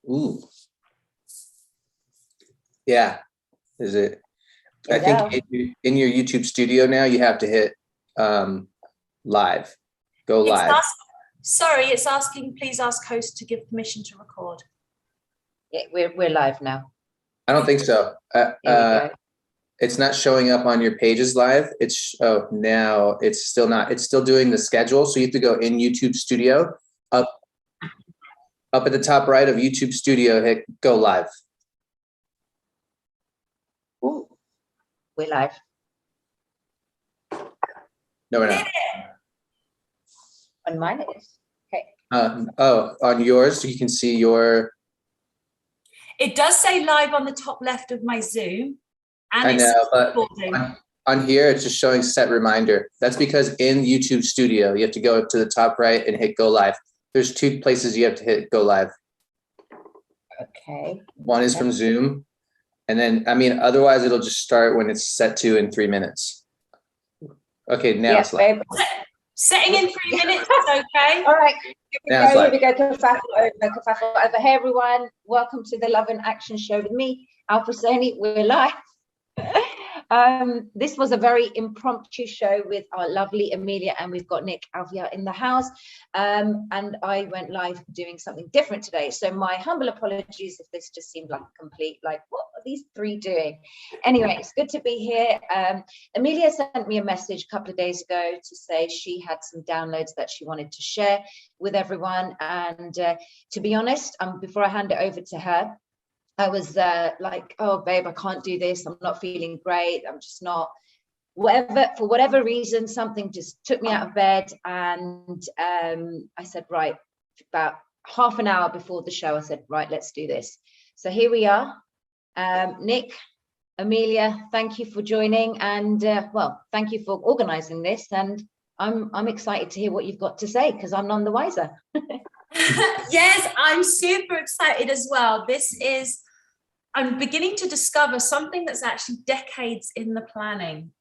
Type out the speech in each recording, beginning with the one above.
Ooh. Yeah. Is it? I Hello. think in your YouTube studio now, you have to hit live. Go live. It's asking, please ask host to give permission to record. Yeah, we're live now. I don't think so. Here we go. It's not showing up on your pages live. Now it's still not. It's still doing the schedule. So you have to go in YouTube Studio, up at the top right of YouTube Studio, hit go live. Ooh, we're live. No, we're not. On mine it is. Okay. On yours, so you can see your. It does say live on the top left of my Zoom. And I know, but recording. on here, it's just showing set reminder. That's because in YouTube Studio, you have to go up to the top right and hit go live. There's two places you have to hit go live. Okay. One is from Zoom. And then, otherwise it'll just start when it's set to in 3 minutes. Okay, now it's live. Setting in 3 minutes is okay. All right, here we go. Kerfuffle over. Hey everyone, welcome to the Love and Action Show with me, Alpa Soni. We're live. This was a very impromptu show with our lovely Amelia, and we've got Nick Alvia in the house. And I went live doing something different today. So my humble apologies if this just seemed like a complete, like, what are these three doing? Anyway, it's good to be here. Amelia sent me a message a couple of days ago to say she had some downloads that she wanted to share with everyone. And to be honest, before I hand it over to her, I was like, oh, babe, I can't do this. I'm not feeling great. I'm just not, for whatever reason, something just took me out of bed. And I said, right, about half an hour before the show, I said, right, let's do this. So here we are. Nick, Amelia, thank you for joining. And well, thank you for organizing this. And I'm excited to hear what you've got to say, because I'm none the wiser. Yes, I'm super excited as well. I'm beginning to discover something that's actually decades in the planning,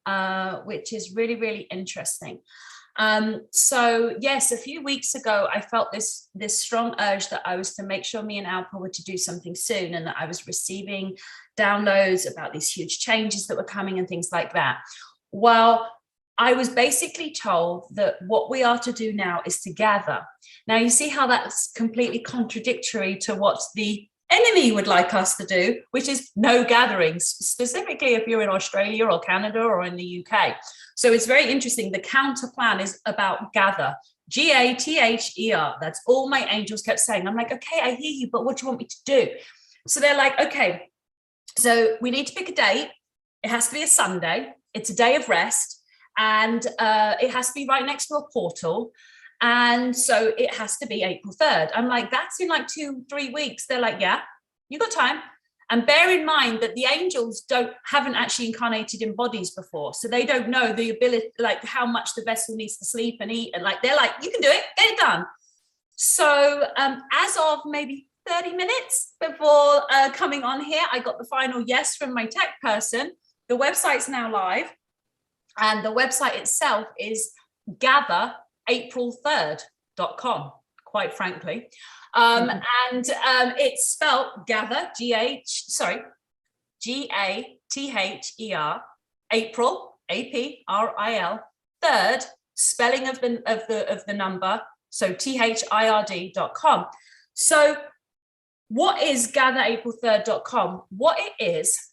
which is really, really interesting. So yes, a few weeks ago, I felt this strong urge that I was to make sure me and Alpa were to do something soon, and that I was receiving downloads about these huge changes that were coming and things like that. Well, I was basically told that what we are to do now is to gather. Now, you see how that's completely contradictory to what the enemy would like us to do, which is no gatherings, specifically if you're in Australia or Canada or in the UK. So it's very interesting. The counter plan is about gather, G-A-T-H-E-R. That's all my angels kept saying. I'm like, okay, I hear you, but what do you want me to do? So they're like, okay, so we need to pick a date. It has to be a Sunday. It's a day of rest. And it has to be right next to a portal. And so it has to be April 3rd. I'm like, that's in like 2-3 weeks. They're like, yeah, you got time. And bear in mind that the angels haven't actually incarnated in bodies before. So they don't know the ability, like how much the vessel needs to sleep and eat. And like, they're like, you can do it, get it done. So as of maybe 30 minutes before coming on here, I got the final yes from my tech person. The website's now live. And the website itself is gather.april3rd.com, quite frankly. And it's spelled gather, G-A-T-H-E-R, April, A-P-R-I-L, third, spelling of the number, so T-H-I-R-D.com. So what is gather.april3rd.com? What it is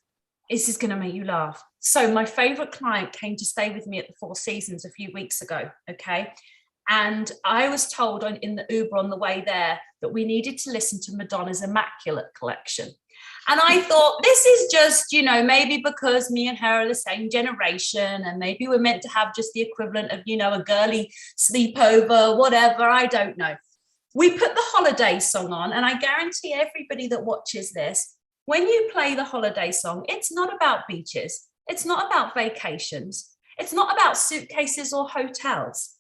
going to make you laugh. So my favorite client came to stay with me at the Four Seasons a few weeks ago, okay? And I was told in the Uber on the way there that we needed to listen to Madonna's Immaculate collection. And I thought, this is just, maybe because me and her are the same generation, and maybe we're meant to have just the equivalent of, a girly sleepover, whatever, I don't know. We put the holiday song on, and I guarantee everybody that watches this, when you play the holiday song, it's not about beaches. It's not about vacations. It's not about suitcases or hotels.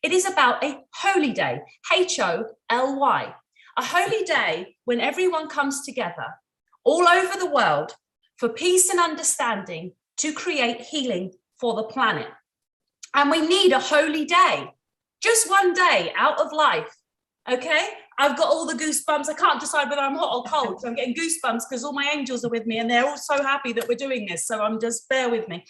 It is about a holy day, H-O-L-Y, a holy day when everyone comes together all over the world for peace and understanding to create healing for the planet. And we need a holy day, just one day out of life, okay? I've got all the goosebumps. I can't decide whether I'm hot or cold. So I'm getting goosebumps because all my angels are with me and they're all so happy that we're doing this. So I'm just, bear with me.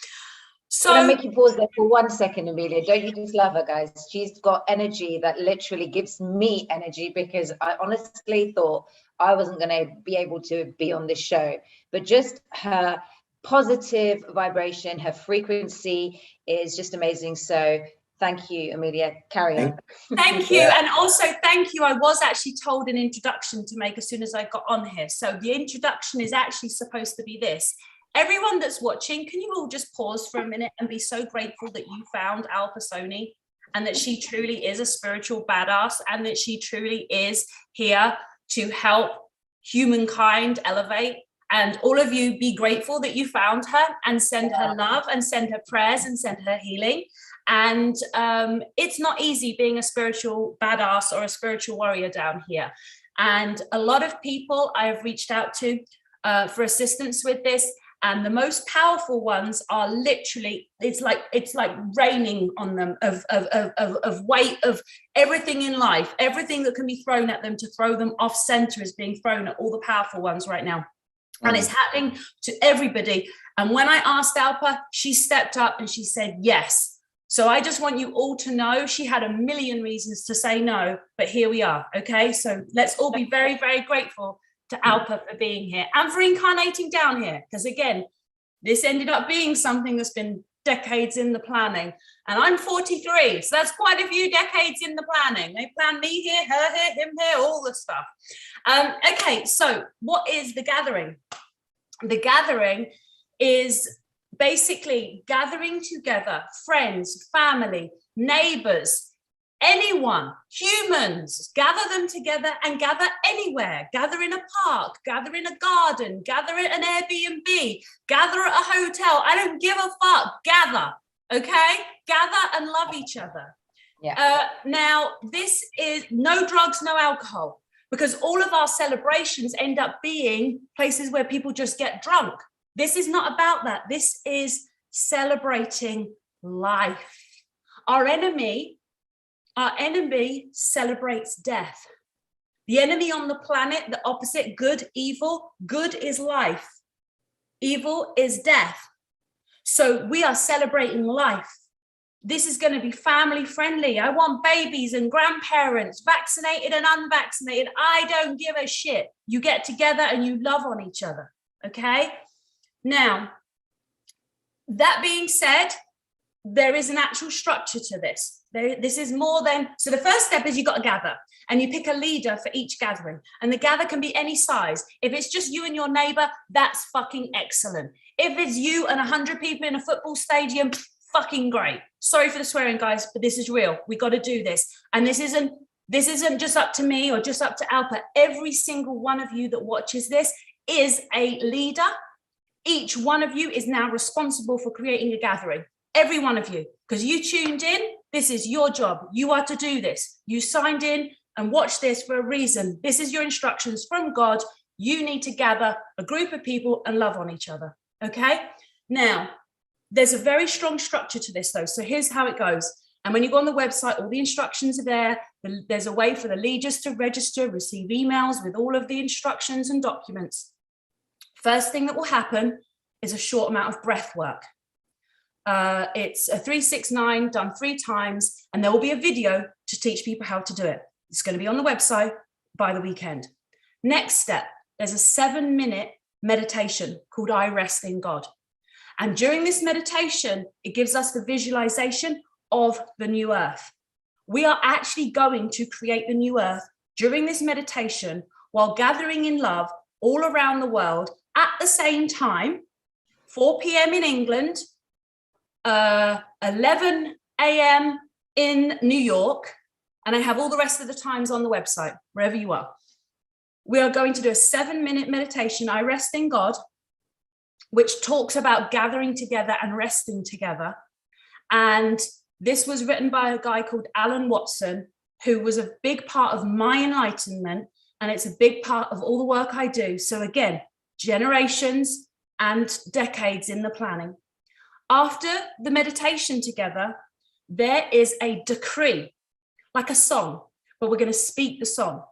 So Can I make you pause there for 1 second, Amelia? Don't you just love her, guys? She's got energy that literally gives me energy, because I honestly thought I wasn't going to be able to be on this show. But just her positive vibration, her frequency is just amazing. So thank you, Amelia. Carry on. thank you. And also thank you. I was actually told an introduction to make as soon as I got on here. So the introduction is actually supposed to be this. Everyone that's watching, can you all just pause for a minute and be so grateful that you found Alpa Soni, and that she truly is a spiritual badass, and that she truly is here to help humankind elevate. And all of you, be grateful that you found her, and send her love and send her prayers and send her healing. And it's not easy being a spiritual badass or a spiritual warrior down here. And a lot of people I have reached out to for assistance with this. And the most powerful ones are literally, it's like raining on them of weight of everything in life, everything that can be thrown at them to throw them off center is being thrown at all the powerful ones right now. And it's happening to everybody. And when I asked Alpa, she stepped up and she said yes. So I just want you all to know she had a million reasons to say no, but here we are. Okay, so let's all be very, very grateful to Alpa for being here and for incarnating down here, because again, this ended up being something that's been decades in the planning, and I'm 43, so that's quite a few decades in the planning. They planned me here, her here, him here, all the stuff. Okay, so what is the gathering? The gathering is basically gathering together friends, family, neighbours, anyone, humans, gather them together and gather anywhere, gather in a park, gather in a garden, gather at an Airbnb, gather at a hotel. I don't give a fuck, gather, okay? Gather and love each other. Yeah. Now, this is no drugs, no alcohol, because all of our celebrations end up being places where people just get drunk. This is not about that. This is celebrating life. Our enemy celebrates death. The enemy on the planet, the opposite, good, evil. Good is life. Evil is death. So we are celebrating life. This is going to be family friendly. I want babies and grandparents, vaccinated and unvaccinated. I don't give a shit. You get together and you love on each other. Okay? Now, that being said, there is an actual structure to this. This is more than, so the first step is you got to gather, and you pick a leader for each gathering, and the gather can be any size. If it's just you and your neighbor, that's fucking excellent. If it's you and 100 people in a football stadium, fucking great. Sorry for the swearing, guys, but this is real. We got to do this. And this isn't just up to me or just up to Alpa. Every single one of you that watches this is a leader. Each one of you is now responsible for creating a gathering. Every one of you, because you tuned in. This is your job. You are to do this. You signed in and watched this for a reason. This is your instructions from God. You need to gather a group of people and love on each other. Okay? Now, there's a very strong structure to this, though. So here's how it goes. And when you go on the website, all the instructions are there. There's a way for the leaders to register, receive emails with all of the instructions and documents. First thing that will happen is a short amount of breath work. It's a 369 done 3 times, and there will be a video to teach people how to do it. It's going to be on the website by the weekend. Next step, there's a 7-minute meditation called I Rest in God. And during this meditation, it gives us the visualization of the new earth. We are actually going to create the new earth during this meditation while gathering in love all around the world at the same time, 4 p.m. in England, 11 a.m. in New York, and I have all the rest of the times on the website, wherever you are. We are going to do a 7-minute meditation, I Rest in God, which talks about gathering together and resting together. And this was written by a guy called Alan Watson, who was a big part of my enlightenment, and it's a big part of all the work I do. So again, generations and decades in the planning. After the meditation together, there is a decree, like a song, but we're going to speak the song.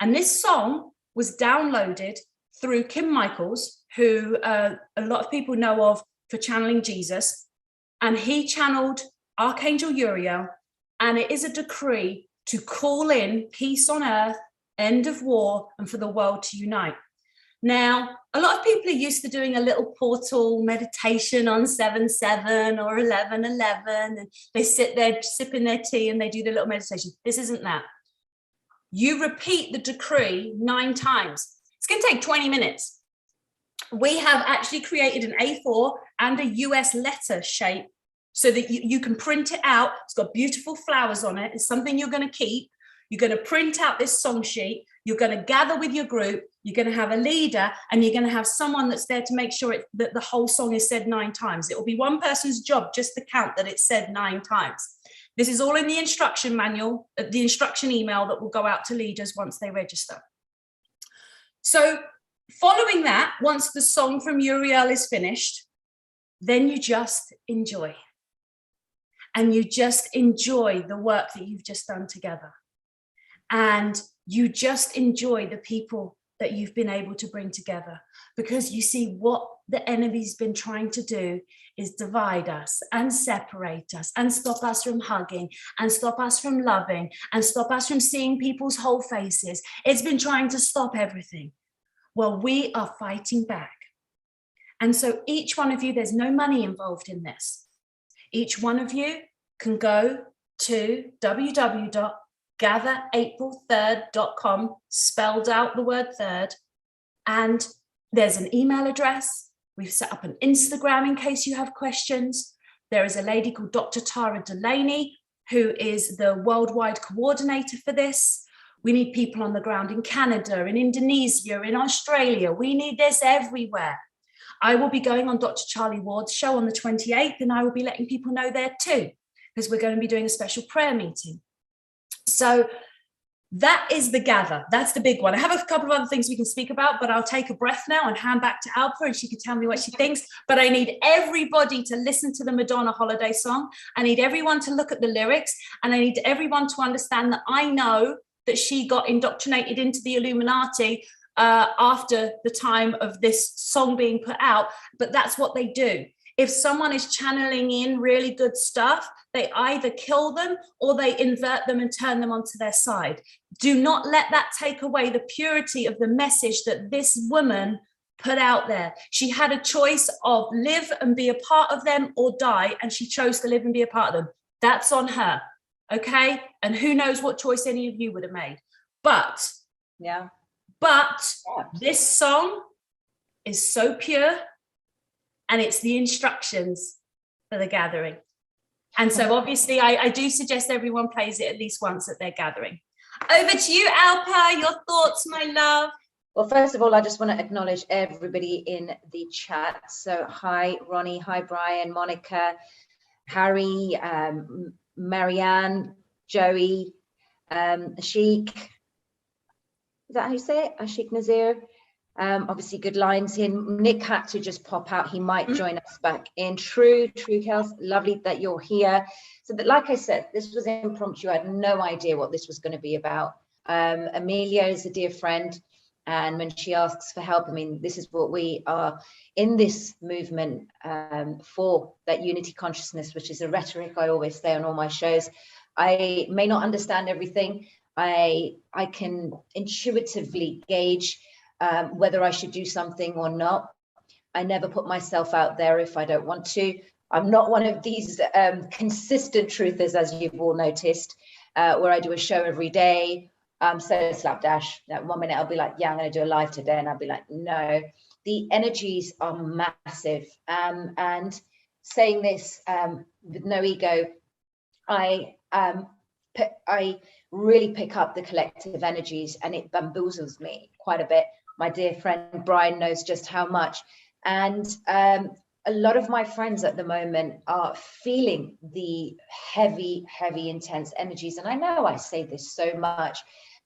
And this song was downloaded through Kim Michaels, who a lot of people know of for channeling Jesus. And he channeled Archangel Uriel, and it is a decree to call in peace on earth, end of war, and for the world to unite. Now, a lot of people are used to doing a little portal meditation on 7/7 or 11/11, and they sit there sipping their tea and they do the little meditation. This isn't that. You repeat the decree 9 times. It's going to take 20 minutes. We have actually created an A4 and a US letter shape so that you can print it out. It's got beautiful flowers on it. It's something you're going to keep. You're going to print out this song sheet. You're going to gather with your group. You're going to have a leader, and you're going to have someone that's there to make sure that the whole song is said 9 times. It will be one person's job just to count that it's said 9 times. This is all in the instruction manual, the instruction email that will go out to leaders once they register. So following that, once the song from Uriel is finished, then you just enjoy. And you just enjoy the work that you've just done together. And you just enjoy the people that you've been able to bring together, because you see what the enemy's been trying to do is divide us and separate us and stop us from hugging and stop us from loving and stop us from seeing people's whole faces. It's been trying to stop everything. Well, we are fighting back. And so each one of you, there's no money involved in this. Each one of you can go to www.gatheraprilthird.com, spelled out the word third, and there's an email address. We've set up an Instagram in case you have questions. There is a lady called Dr. Tara Delaney, who is the worldwide coordinator for this. We need people on the ground in Canada, in Indonesia, in Australia. We need this everywhere. I will be going on Dr. Charlie Ward's show on the 28th, and I will be letting people know there too, because we're going to be doing a special prayer meeting. So that is the gather. That's the big one. I have a couple of other things we can speak about, but I'll take a breath now and hand back to Alpa, and she can tell me what she thinks. But I need everybody to listen to the Madonna holiday song. I need everyone to look at the lyrics, and I need everyone to understand that I know that she got indoctrinated into the Illuminati after the time of this song being put out, but that's what they do. If someone is channeling in really good stuff, they either kill them or they invert them and turn them onto their side. Do not let that take away the purity of the message that this woman put out there. She had a choice of live and be a part of them or die, and she chose to live and be a part of them. That's on her, okay? And who knows what choice any of you would have made. But this song is so pure, and it's the instructions for the gathering. And so obviously I do suggest everyone plays it at least once at their gathering. Over to you, Alpa, your thoughts, my love. Well, first of all, I just want to acknowledge everybody in the chat. So hi, Ronnie, hi, Brian, Monica, Harry, Marianne, Joey, Ashik. Is that how you say it? Ashik Nazir. Obviously good lines in. Nick had to just pop out. He might join us back in. True Health, lovely that you're here. So that, like I said, this was impromptu. I had no idea what this was going to be about. Amelia is a dear friend, and when she asks for help, I mean, this is what we are in this movement for, that unity consciousness, which is a rhetoric I always say on all my shows. I may not understand everything. I can intuitively gauge whether I should do something or not. I never put myself out there if I don't want to. I'm not one of these consistent truthers, as you've all noticed, where I do a show every day. So slapdash. That 1 minute I'll be like, yeah, I'm going to do a live today, and I'll be like, no. The energies are massive. And saying this with no ego, I really pick up the collective energies, and it bamboozles me quite a bit. My dear friend Brian knows just how much. And a lot of my friends at the moment are feeling the heavy, intense energies. And I know I say this so much,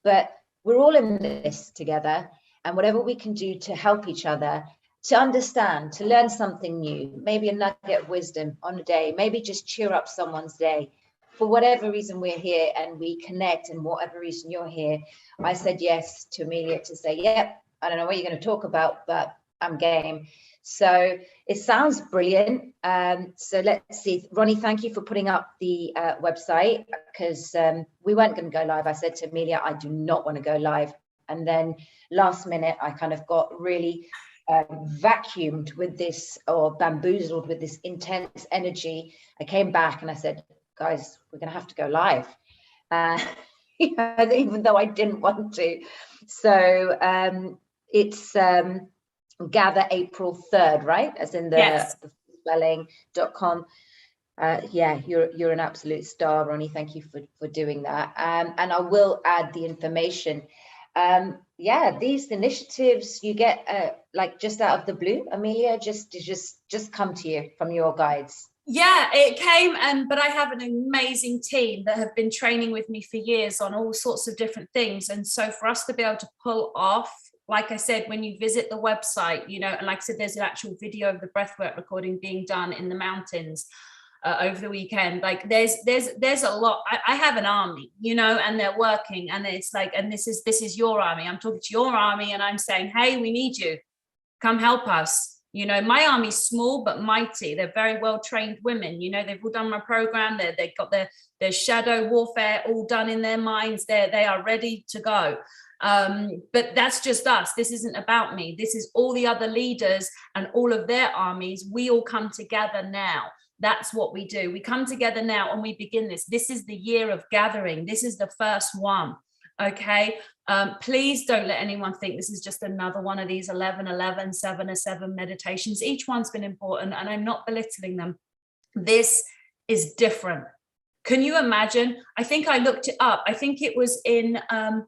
but we're all in this together. And whatever we can do to help each other, to understand, to learn something new, maybe a nugget of wisdom on a day, maybe just cheer up someone's day. for whatever reason we're here and we connect, and whatever reason you're here, I said yes to Amelia to say, yep, I don't know what you're going to talk about, but I'm game. So it sounds brilliant. So let's see. Ronnie, thank you for putting up the website, because we weren't going to go live. I said to Amelia, I do not want to go live. And then last minute, I kind of got really vacuumed with this, or bamboozled with this intense energy. I came back and I said, guys, we're going to have to go live. Even though I didn't want to. So it's gather April 3rd, right? As in the spelling.com. Yeah, you're an absolute star, Ronnie. Thank you for doing that. And I will add the information. Yeah, these initiatives you get like just out of the blue, Amelia, just come to you from your guides. Yeah, it came, but I have an amazing team that have been training with me for years on all sorts of different things. And so for us to be able to pull off, like I said, when you visit the website, you know, and like I said, there's an actual video of the breathwork recording being done in the mountains over the weekend. Like there's a lot. I have an army, you know, and they're working, and it's like, and this is your army. I'm talking to your army and I'm saying, hey, we need you. Come help us. You know, my army's small but mighty. They're very well trained women. You know, they've all done my program. They've got their shadow warfare all done in their minds. They are ready to go. But that's just us. This isn't about me. This is all the other leaders and all of their armies. We all come together now. That's what we do. We come together now and we begin this. This is the year of gathering. This is the first one. Okay. Please don't let anyone think this is just another one of these 11-11, 7-7 meditations. Each one's been important and I'm not belittling them. This is different. Can you imagine? I think I looked it up. I think it was in, I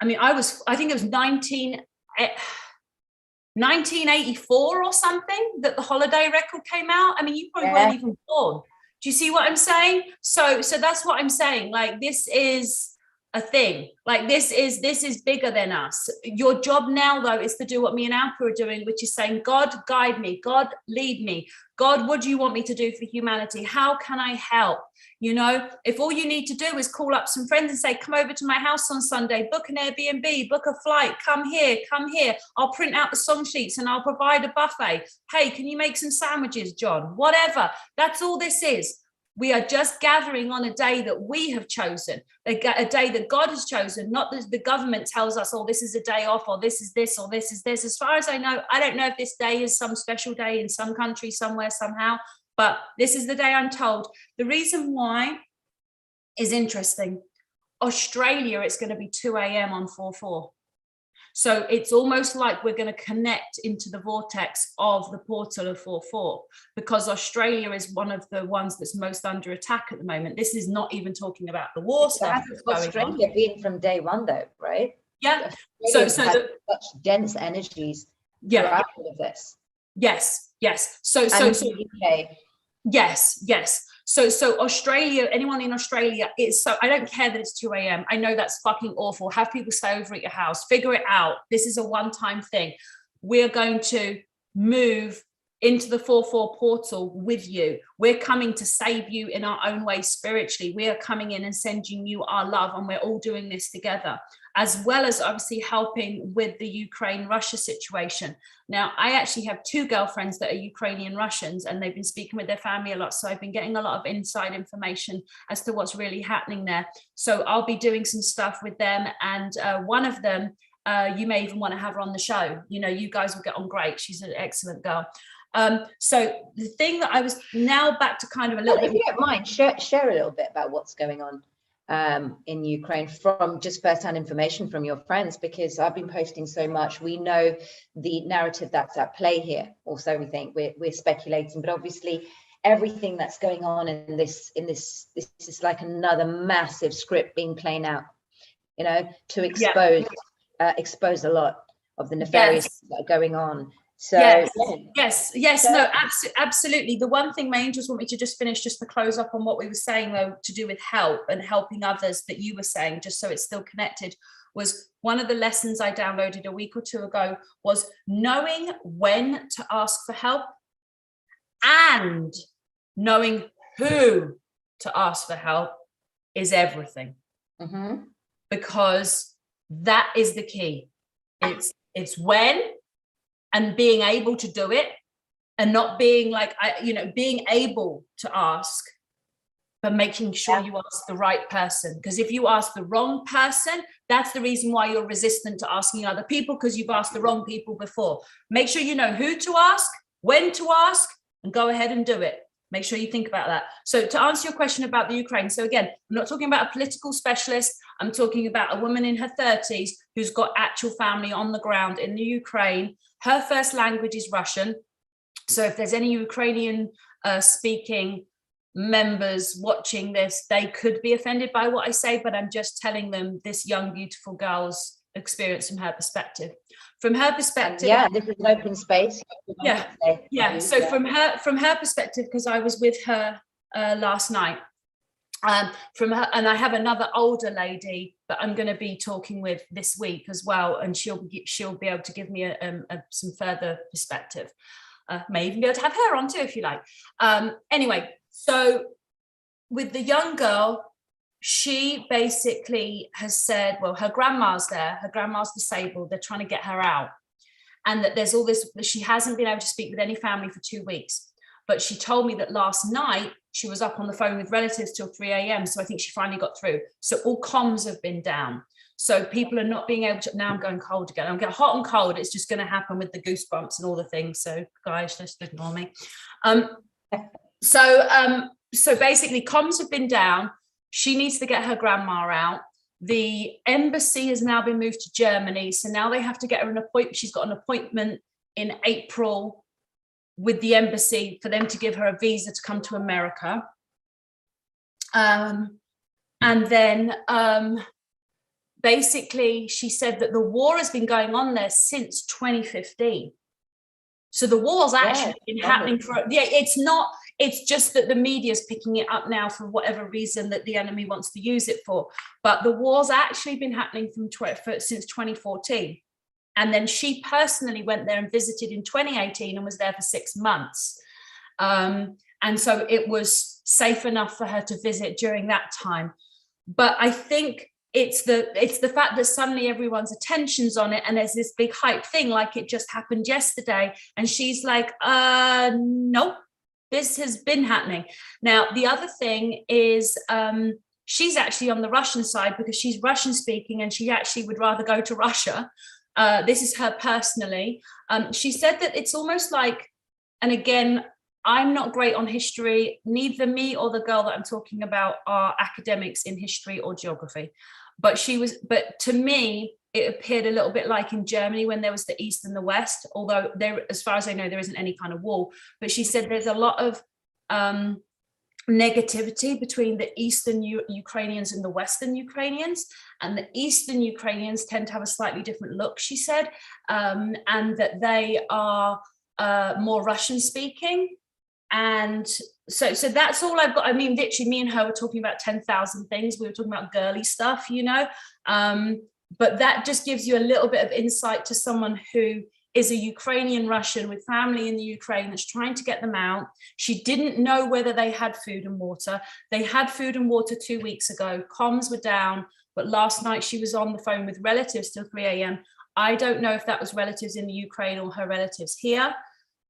think it was 1984 or something that the holiday record came out. I mean, you probably weren't even born. Do you see what I'm saying? So that's what I'm saying. Like, this is a thing. Like, this is bigger than us. Your job now, though, is to do what me and Alpa are doing, which is saying, God, guide me. God, lead me. God, what do you want me to do for humanity? How can I help? You know, if all you need to do is call up some friends and say, come over to my house on Sunday, book an Airbnb, book a flight, come here. I'll print out the song sheets and I'll provide a buffet. Hey, can you make some sandwiches, John? Whatever. That's all this is. We are just gathering on a day that we have chosen, a day that God has chosen, not that the government tells us, oh, this is a day off, or this is this, or this is this. As far as I know, I don't know if this day is some special day in some country, somewhere, somehow, but this is the day I'm told. The reason why is interesting. Australia, it's going to be 2 a.m. on 4/4. So it's almost like we're going to connect into the vortex of the portal of 4/4, because Australia is one of the ones that's most under attack at the moment. This is not even talking about the war stuff that's going on. Australia been from day one, though, right? Yeah. So such dense energies throughout all of this. Yes. So UK. Yes. So Australia, anyone in Australia, I don't care that it's 2 a.m. I know that's fucking awful. Have people stay over at your house, figure it out. This is a one-time thing. We're going to move into the 4/4 portal with you. We're coming to save you in our own way spiritually. We are coming in and sending you our love, and we're all doing this together, as well as obviously helping with the Ukraine-Russia situation. Now, I actually have 2 girlfriends that are Ukrainian Russians, and they've been speaking with their family a lot. So I've been getting a lot of inside information as to what's really happening there. So I'll be doing some stuff with them. And one of them, you may even want to have her on the show. You know, you guys will get on great. She's an excellent girl. So the thing that I was now back to kind of a little bit. If you don't mind, share a little bit about what's going on in Ukraine from just first-hand information from your friends, because I've been posting so much. We know the narrative that's at play here. Also, we think we're speculating, but obviously everything that's going on in this is like another massive script being played out, you know, to expose a lot of the nefarious that are going on. So yes. No, absolutely. The one thing my angels want me to just finish, just to close up on what we were saying, though, to do with help and helping others that you were saying, just so it's still connected, was one of the lessons I downloaded a week or 2 ago was knowing when to ask for help and knowing who to ask for help is everything. Because that is the key. It's when, and being able to do it, and not being like, being able to ask, but making sure you ask the right person. Because if you ask the wrong person, that's the reason why you're resistant to asking other people, because you've asked the wrong people before. Make sure you know who to ask, when to ask, and go ahead and do it. Make sure you think about that. So to answer your question about the Ukraine, so again, I'm not talking about a political specialist. I'm talking about a woman in her 30s who's got actual family on the ground in the Ukraine. Her first language is Russian. So if there's any Ukrainian speaking members watching this, they could be offended by what I say, but I'm just telling them this young, beautiful girl's experience from her perspective. From her perspective, this is an open space. So from her perspective, because I was with her last night, from her, and I have another older lady that I'm going to be talking with this week as well, and she'll be able to give me some further perspective. May even be able to have her on too if you like. Anyway, so with the young girl, she basically has said, well, her grandma's there, her grandma's disabled, they're trying to get her out. And that there's all this, she hasn't been able to speak with any family for 2 weeks. But she told me that last night she was up on the phone with relatives till 3 a.m. So I think she finally got through. So all comms have been down. So people are not being able to, now I'm going cold again. I'm getting hot and cold. It's just going to happen with the goosebumps and all the things. So guys, just ignore me. So basically comms have been down. She needs to get her grandma out. The embassy has now been moved to Germany. So now they have to get her an appointment. She's got an appointment in April with the embassy for them to give her a visa to come to America. And then basically she said that the war has been going on there since 2015. So the war's actually been happening it's just that the media is picking it up now for whatever reason that the enemy wants to use it for. But the war's actually been happening since 2014. And then she personally went there and visited in 2018 and was there for 6 months. And so it was safe enough for her to visit during that time. But I think it's the fact that suddenly everyone's attention's on it and there's this big hype thing like it just happened yesterday. And she's like, nope, this has been happening. Now, the other thing is she's actually on the Russian side because she's Russian speaking and she actually would rather go to Russia. This is her personally. She said that it's almost like, and again, I'm not great on history. Neither me or the girl that I'm talking about are academics in history or geography. But to me, it appeared a little bit like in Germany when there was the East and the West, although there, as far as I know, there isn't any kind of wall. But she said there's a lot of negativity between the Eastern Ukrainians and the Western Ukrainians, and the Eastern Ukrainians tend to have a slightly different look, she said, and that they are more Russian speaking. And so that's all I've got. I mean, literally me and her were talking about 10,000 things. We were talking about girly stuff, but that just gives you a little bit of insight to someone who is a Ukrainian Russian with family in the Ukraine that's trying to get them out. She didn't know whether they had food and water. They had food and water 2 weeks ago. Comms were down, but last night she was on the phone with relatives till 3 a.m. I don't know if that was relatives in the Ukraine or her relatives here.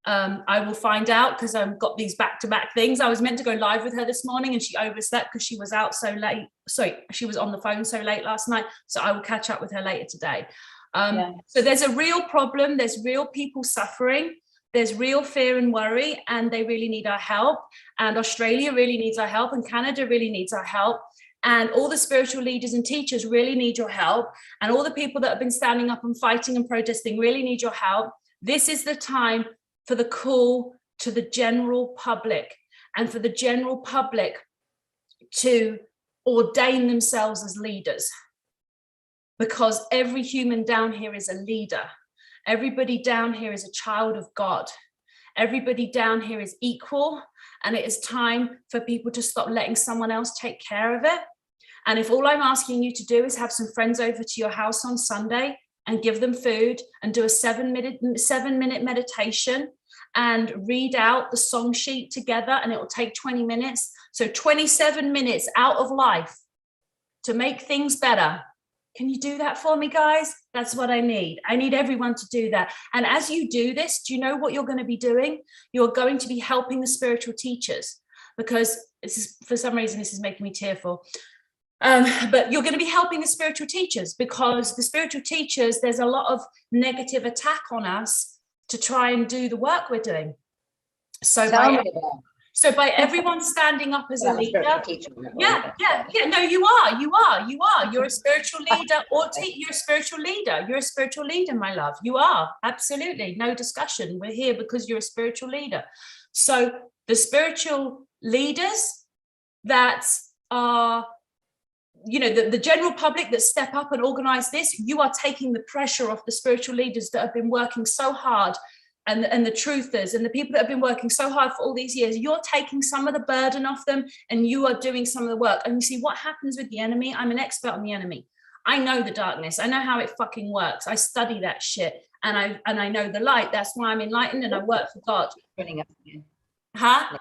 I will find out because I've got these back-to-back things. I was meant to go live with her this morning and she overslept because she was out so late. Sorry, she was on the phone so late last night. So I will catch up with her later today. So there's a real problem. There's real people suffering. There's real fear and worry, and they really need our help. And Australia really needs our help, and Canada really needs our help. And all the spiritual leaders and teachers really need your help. And all the people that have been standing up and fighting and protesting really need your help. This is the time for the call to the general public, and for the general public to ordain themselves as leaders, because every human down here is a leader. Everybody down here is a child of God. Everybody down here is equal, and it is time for people to stop letting someone else take care of it. And if all I'm asking you to do is have some friends over to your house on Sunday and give them food and do a 7-minute meditation and read out the song sheet together, and it will take 20 minutes. So 27 minutes out of life to make things better. Can you do that for me, guys? That's what I need. I need everyone to do that. And as you do this, do you know what you're going to be doing? You're going to be helping the spiritual teachers, because this is, for some reason, this is making me tearful. But you're going to be helping the spiritual teachers, because the spiritual teachers, there's a lot of negative attack on us to try and do the work we're doing. So by everyone standing up as a leader, no, you are. You're a spiritual leader, you're a spiritual leader. You're a spiritual leader, my love. You are, absolutely, no discussion. We're here because you're a spiritual leader. So the spiritual leaders that are, you know, the general public that step up and organize this, you are taking the pressure off the spiritual leaders that have been working so hard, and the truthers and the people that have been working so hard for all these years. You're taking some of the burden off them, and you are doing some of the work. And you see what happens with the enemy. I'm an expert on the enemy. I know the darkness. I know how it fucking works. I study that shit, and I know the light. That's why I'm enlightened and I work for God. Joining us again. Huh?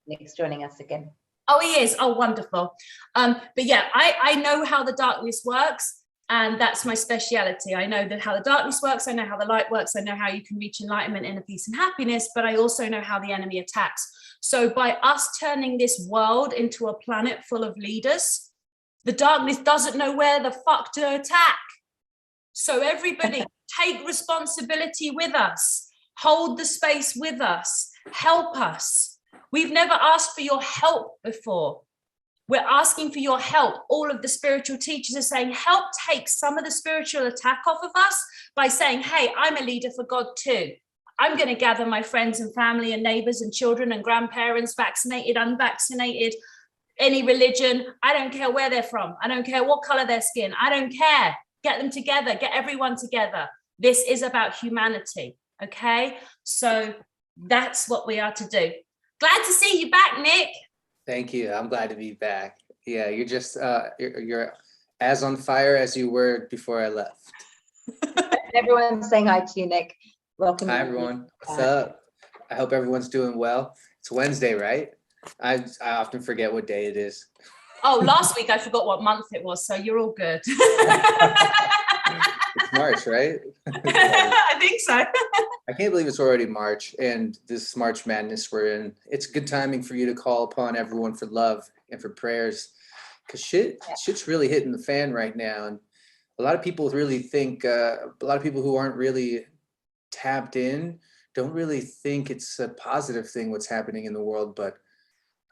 Nick's joining us again. Oh, he is. Oh, wonderful. But yeah, I know how the darkness works, and that's my speciality. I know how the darkness works. I know how the light works. I know how you can reach enlightenment, inner peace, and happiness. But I also know how the enemy attacks. So by us turning this world into a planet full of leaders, the darkness doesn't know where the fuck to attack. So everybody take responsibility with us. Hold the space with us. Help us. We've never asked for your help before. We're asking for your help. All of the spiritual teachers are saying, help take some of the spiritual attack off of us by saying, hey, I'm a leader for God too. I'm going to gather my friends and family and neighbors and children and grandparents, vaccinated, unvaccinated, any religion. I don't care where they're from. I don't care what color their skin. I don't care. Get them together. Get everyone together. This is about humanity. Okay. So that's what we are to do. Glad to see you back, Nick. Thank you. I'm glad to be back. Yeah, you're just you're as on fire as you were before I left. Everyone's saying hi to you, Nick. Welcome. Hi everyone. What's up? I hope everyone's doing well. It's Wednesday, right? I often forget what day it is. Oh, last week I forgot what month it was, so you're all good. It's March, right? I think so. I can't believe it's already March, and this March Madness we're in. It's good timing for you to call upon everyone for love and for prayers, because shit's really hitting the fan right now. And a lot of people really think, a lot of people who aren't really tapped in don't really think it's a positive thing what's happening in the world, but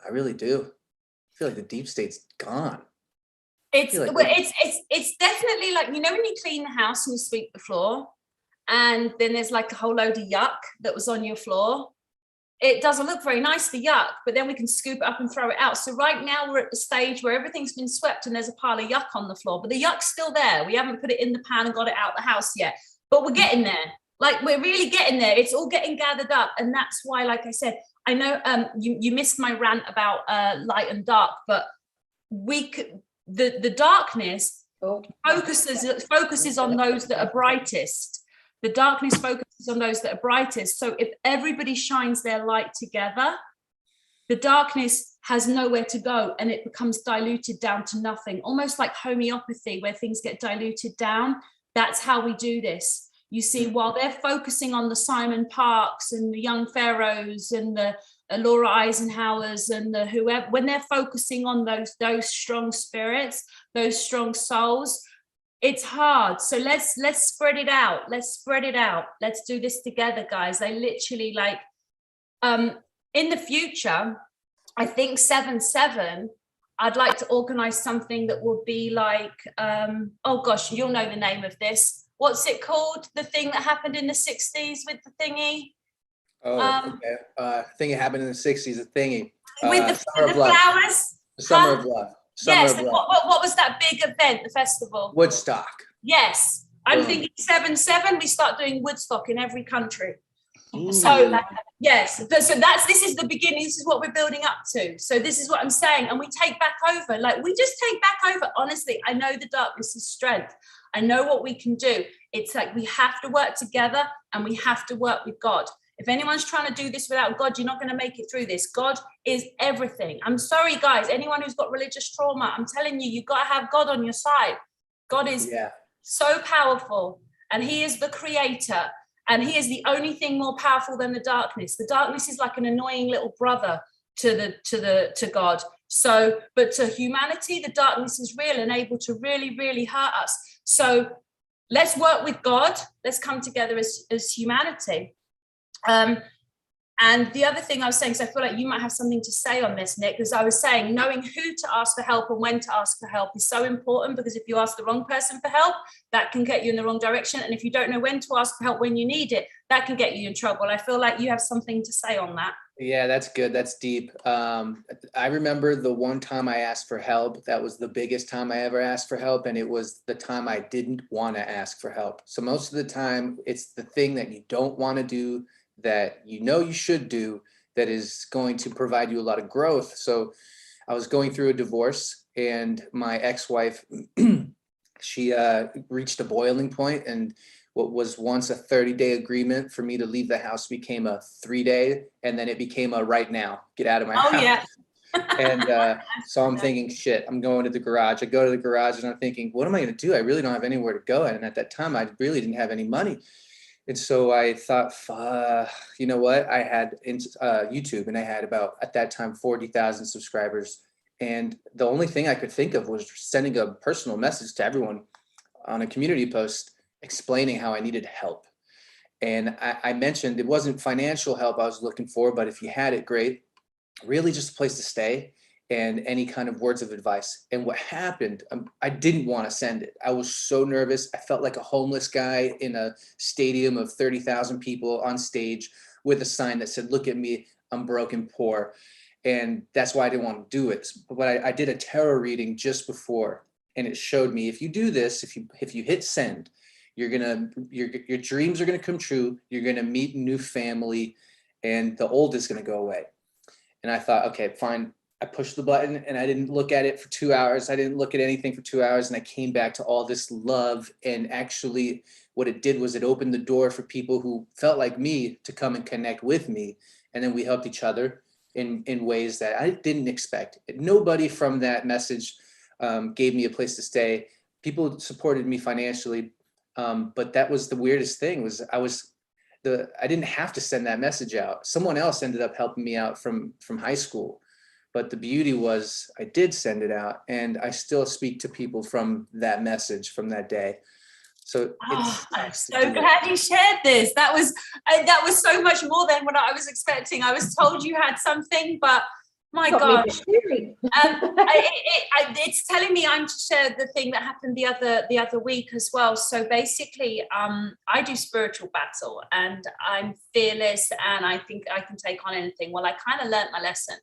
I really do. I feel like the deep state's gone. It's definitely like, you know, when you clean the house and you sweep the floor, and then there's like a whole load of yuck that was on your floor. It doesn't look very nice, the yuck, but then we can scoop it up and throw it out. So right now we're at the stage where everything's been swept and there's a pile of yuck on the floor, but the yuck's still there. We haven't put it in the pan and got it out the house yet, but we're getting there. Like, we're really getting there. It's all getting gathered up. And that's why, like I said, I know you missed my rant about light and dark, but the darkness focuses on those that are brightest. The darkness focuses on those that are brightest. So if everybody shines their light together, the darkness has nowhere to go and it becomes diluted down to nothing, almost like homeopathy, where things get diluted down. That's how we do this. You see, while they're focusing on the Simon Parks and the young pharaohs and the Laura Eisenhowers and the whoever, when they're focusing on those strong spirits, those strong souls, it's hard. So let's spread it out. Let's spread it out. Let's do this together, guys. I literally, like, in the future, I think 7/7, I'd like to organize something that will be like, oh gosh, you'll know the name of this. What's it called? The thing that happened in the 60s with the thingy? Oh, okay. Thing that happened in the 60s, a thingy. With the flowers? The Summer of Love. Yes, what was that big event, the festival? Woodstock. Yes. I'm thinking 7/7, we start doing Woodstock in every country. Ooh. So yes, so this is the beginning. This is what we're building up to. So this is what I'm saying. And we take back over, like, we just take back over. Honestly, I know the darkness is strength. I know what we can do. It's like we have to work together and we have to work with God. If anyone's trying to do this without God, you're not going to make it through this. God is everything. I'm sorry, guys, anyone who's got religious trauma, I'm telling you, you've got to have God on your side. God is so powerful, and he is the creator, and he is the only thing more powerful than the darkness. The darkness is like an annoying little brother to God. So, but to humanity, the darkness is real and able to really, really hurt us. So let's work with God. Let's come together as humanity. And the other thing I was saying, so I feel like you might have something to say on this, Nick, because I was saying knowing who to ask for help and when to ask for help is so important, because if you ask the wrong person for help, that can get you in the wrong direction. And if you don't know when to ask for help when you need it, that can get you in trouble. I feel like you have something to say on that. Yeah, that's good. That's deep. I remember the one time I asked for help. That was the biggest time I ever asked for help. And it was the time I didn't want to ask for help. So most of the time, it's the thing that you don't want to do, that you know you should do, that is going to provide you a lot of growth. So I was going through a divorce, and my ex-wife, she reached a boiling point, and what was once a 30-day agreement for me to leave the house became a 3-day, and then it became a right now, get out of my house. Yeah. And so I'm thinking, shit, I'm going to the garage. I go to the garage and I'm thinking, what am I going to do? I really don't have anywhere to go. And at that time, I really didn't have any money. And so I thought, you know what? I had YouTube, and I had about, at that time, 40,000 subscribers. And the only thing I could think of was sending a personal message to everyone on a community post explaining how I needed help. And I mentioned it wasn't financial help I was looking for, but if you had it, great. Really just a place to stay and any kind of words of advice. And what happened, I didn't want to send it. I was so nervous. I felt like a homeless guy in a stadium of 30,000 people on stage with a sign that said, look at me, I'm broke and poor. And that's why I didn't want to do it. But I did a tarot reading just before, and it showed me, if you do this, if you hit send, your dreams are gonna come true. You're gonna meet new family, and the old is gonna go away. And I thought, okay, fine. I pushed the button, and I didn't look at it for 2 hours. I didn't look at anything for 2 hours. And I came back to all this love. And actually what it did was it opened the door for people who felt like me to come and connect with me. And then we helped each other in ways that I didn't expect. Nobody from that message gave me a place to stay. People supported me financially. But that was the weirdest thing, was I didn't have to send that message out. Someone else ended up helping me out from high school. But the beauty was I did send it out, and I still speak to people from that message from that day. So I'm so glad you shared this. That was so much more than what I was expecting. I was told you had something, but my God, it's telling me I'm to share the thing that happened the other week as well. So basically, I do spiritual battle, and I'm fearless, and I think I can take on anything. Well, I kind of learned my lesson.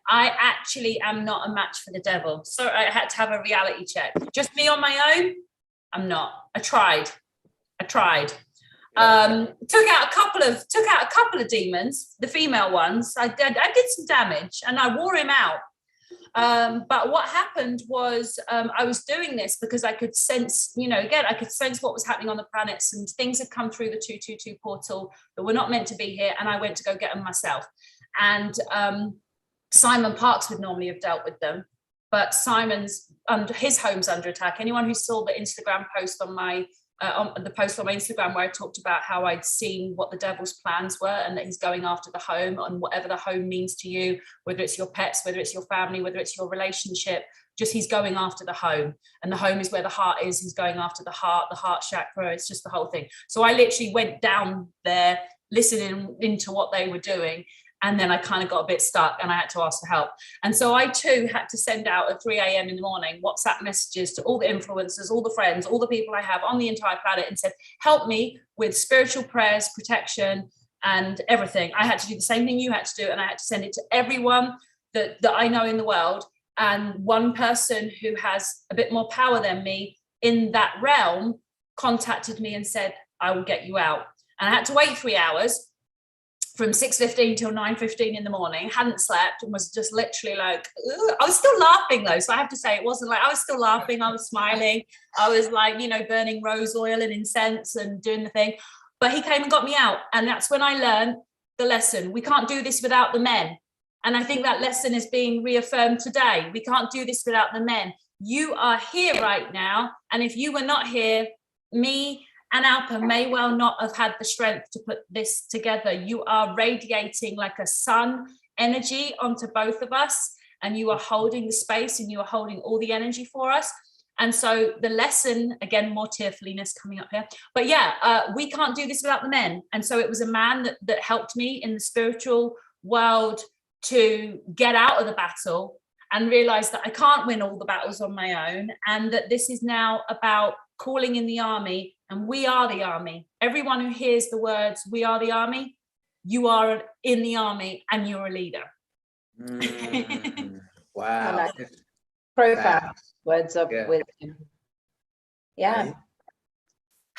I actually am not a match for the devil. So I had to have a reality check. Just me on my own, I'm not. I tried. Took out a couple of demons, the female ones. I did some damage, and I wore him out. But what happened was I was doing this because I could sense, I could sense what was happening on the planets, and things had come through the 222 portal that were not meant to be here, and I went to go get them myself. And Simon Parks would normally have dealt with them, but his home's under attack. Anyone who saw the Instagram post on my Instagram where I talked about how I'd seen what the devil's plans were, and that he's going after the home, and whatever the home means to you, whether it's your pets, whether it's your family, whether it's your relationship, just he's going after the home, and the home is where the heart is. He's going after the heart chakra. It's just the whole thing. So I literally went down there listening into what they were doing. And then I kind of got a bit stuck, and I had to ask for help. And so I too had to send out at 3 a.m. in the morning WhatsApp messages to all the influencers, all the friends, all the people I have on the entire planet, and said, help me with spiritual prayers, protection, and everything. I had to do the same thing you had to do, and I had to send it to everyone that I know in the world. And one person who has a bit more power than me in that realm contacted me and said, I will get you out. And I had to wait 3 hours. From 6:15 till 9:15 in the morning, hadn't slept, and was just literally like, ugh. I was still laughing though. So I have to say, it wasn't like I was still laughing. I was smiling. I was like, burning rose oil and incense and doing the thing. But he came and got me out. And that's when I learned the lesson. We can't do this without the men. And I think that lesson is being reaffirmed today. We can't do this without the men. You are here right now. And if you were not here, me and Alpa may well not have had the strength to put this together. You are radiating like a sun energy onto both of us, and you are holding the space and you are holding all the energy for us. And so the lesson, again, more tearfulness coming up here, but yeah, we can't do this without the men. And so it was a man that helped me in the spiritual world to get out of the battle and realize that I can't win all the battles on my own, and that this is now about calling in the army, and we are the army. Everyone who hears the words, we are the army, you are in the army and you're a leader. Wow. Like profound words of wisdom. Yeah.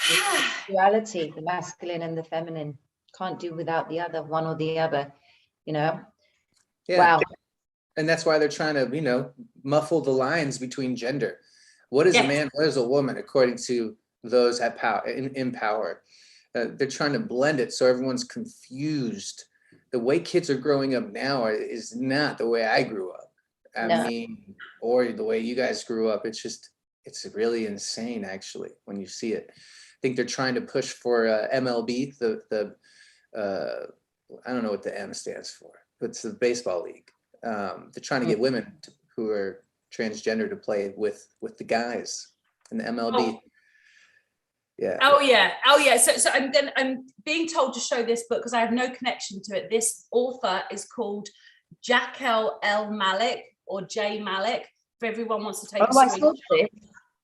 Right. Duality, the masculine and the feminine. Can't do without the other, one or the other, you know? Yeah. Wow. And that's why they're trying to, you know, muffle the lines between gender. What is a man? What is a woman? According to those at power, in power, they're trying to blend it so everyone's confused. The way kids are growing up now is not the way I grew up. I mean, or the way you guys grew up. It's just, it's really insane, actually, when you see it. I think they're trying to push for MLB, I don't know what the M stands for, but it's the baseball league. They're trying to get women who are transgender to play with the guys in the MLB. Yeah. Oh yeah. So I'm being told to show this book because I have no connection to it. This author is called Jaquel L. Malik, or J. Malik. If everyone wants to take a screenshot.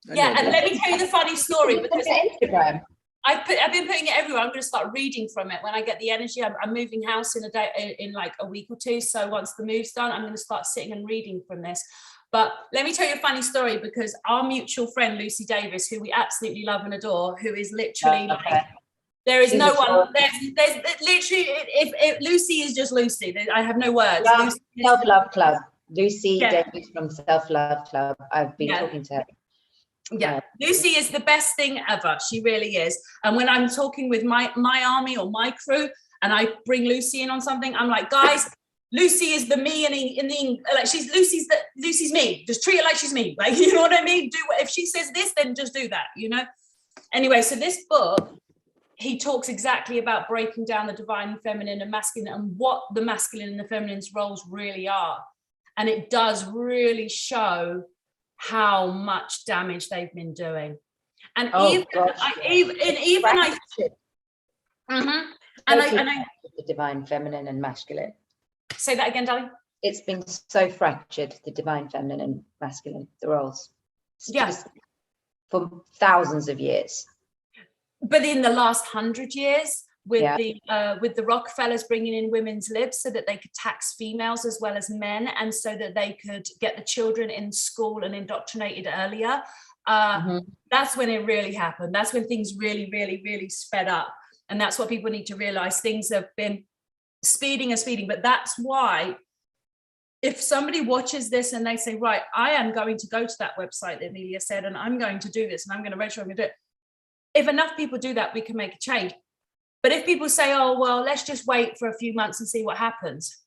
Yeah, and let me tell you the funny story, because Instagram. I've been putting it everywhere. I'm going to start reading from it when I get the energy. I'm moving house in a day, in like a week or two. So once the move's done, I'm going to start sitting and reading from this. But let me tell you a funny story, because our mutual friend Lucy Davis, who we absolutely love and adore, who is literally like, there is no one. There's literally, if Lucy is just Lucy. I have no words. Self-Love Club. Lucy Davis from Self-Love Club. I've been talking to her. Yeah, Lucy is the best thing ever. She really is. And when I'm talking with my army or my crew, and I bring Lucy in on something, I'm like, guys, Lucy is the me, and like Lucy's me. Just treat her like she's me. Like, you know what I mean? Do what, if she says this, then just do that. You know. Anyway, so this book, he talks exactly about breaking down the divine feminine and masculine, and what the masculine and the feminine's roles really are. And it does really show how much damage they've been doing. And the divine feminine and masculine. Say that again, darling. It's been so fractured, the divine feminine and masculine, the roles. Yes. For thousands of years. But in the last 100 years, with the Rockefellers bringing in women's libs so that they could tax females as well as men, and so that they could get the children in school and indoctrinated earlier. That's when it really happened. That's when things really, really, really sped up. And that's what people need to realize. Things have been speeding. But that's why, if somebody watches this and they say, right, I am going to go to that website that Amelia said, and I'm going to do this, and I'm going to register, I'm going to do it. If enough people do that, we can make a change. But if people say, oh, well, let's just wait for a few months and see what happens.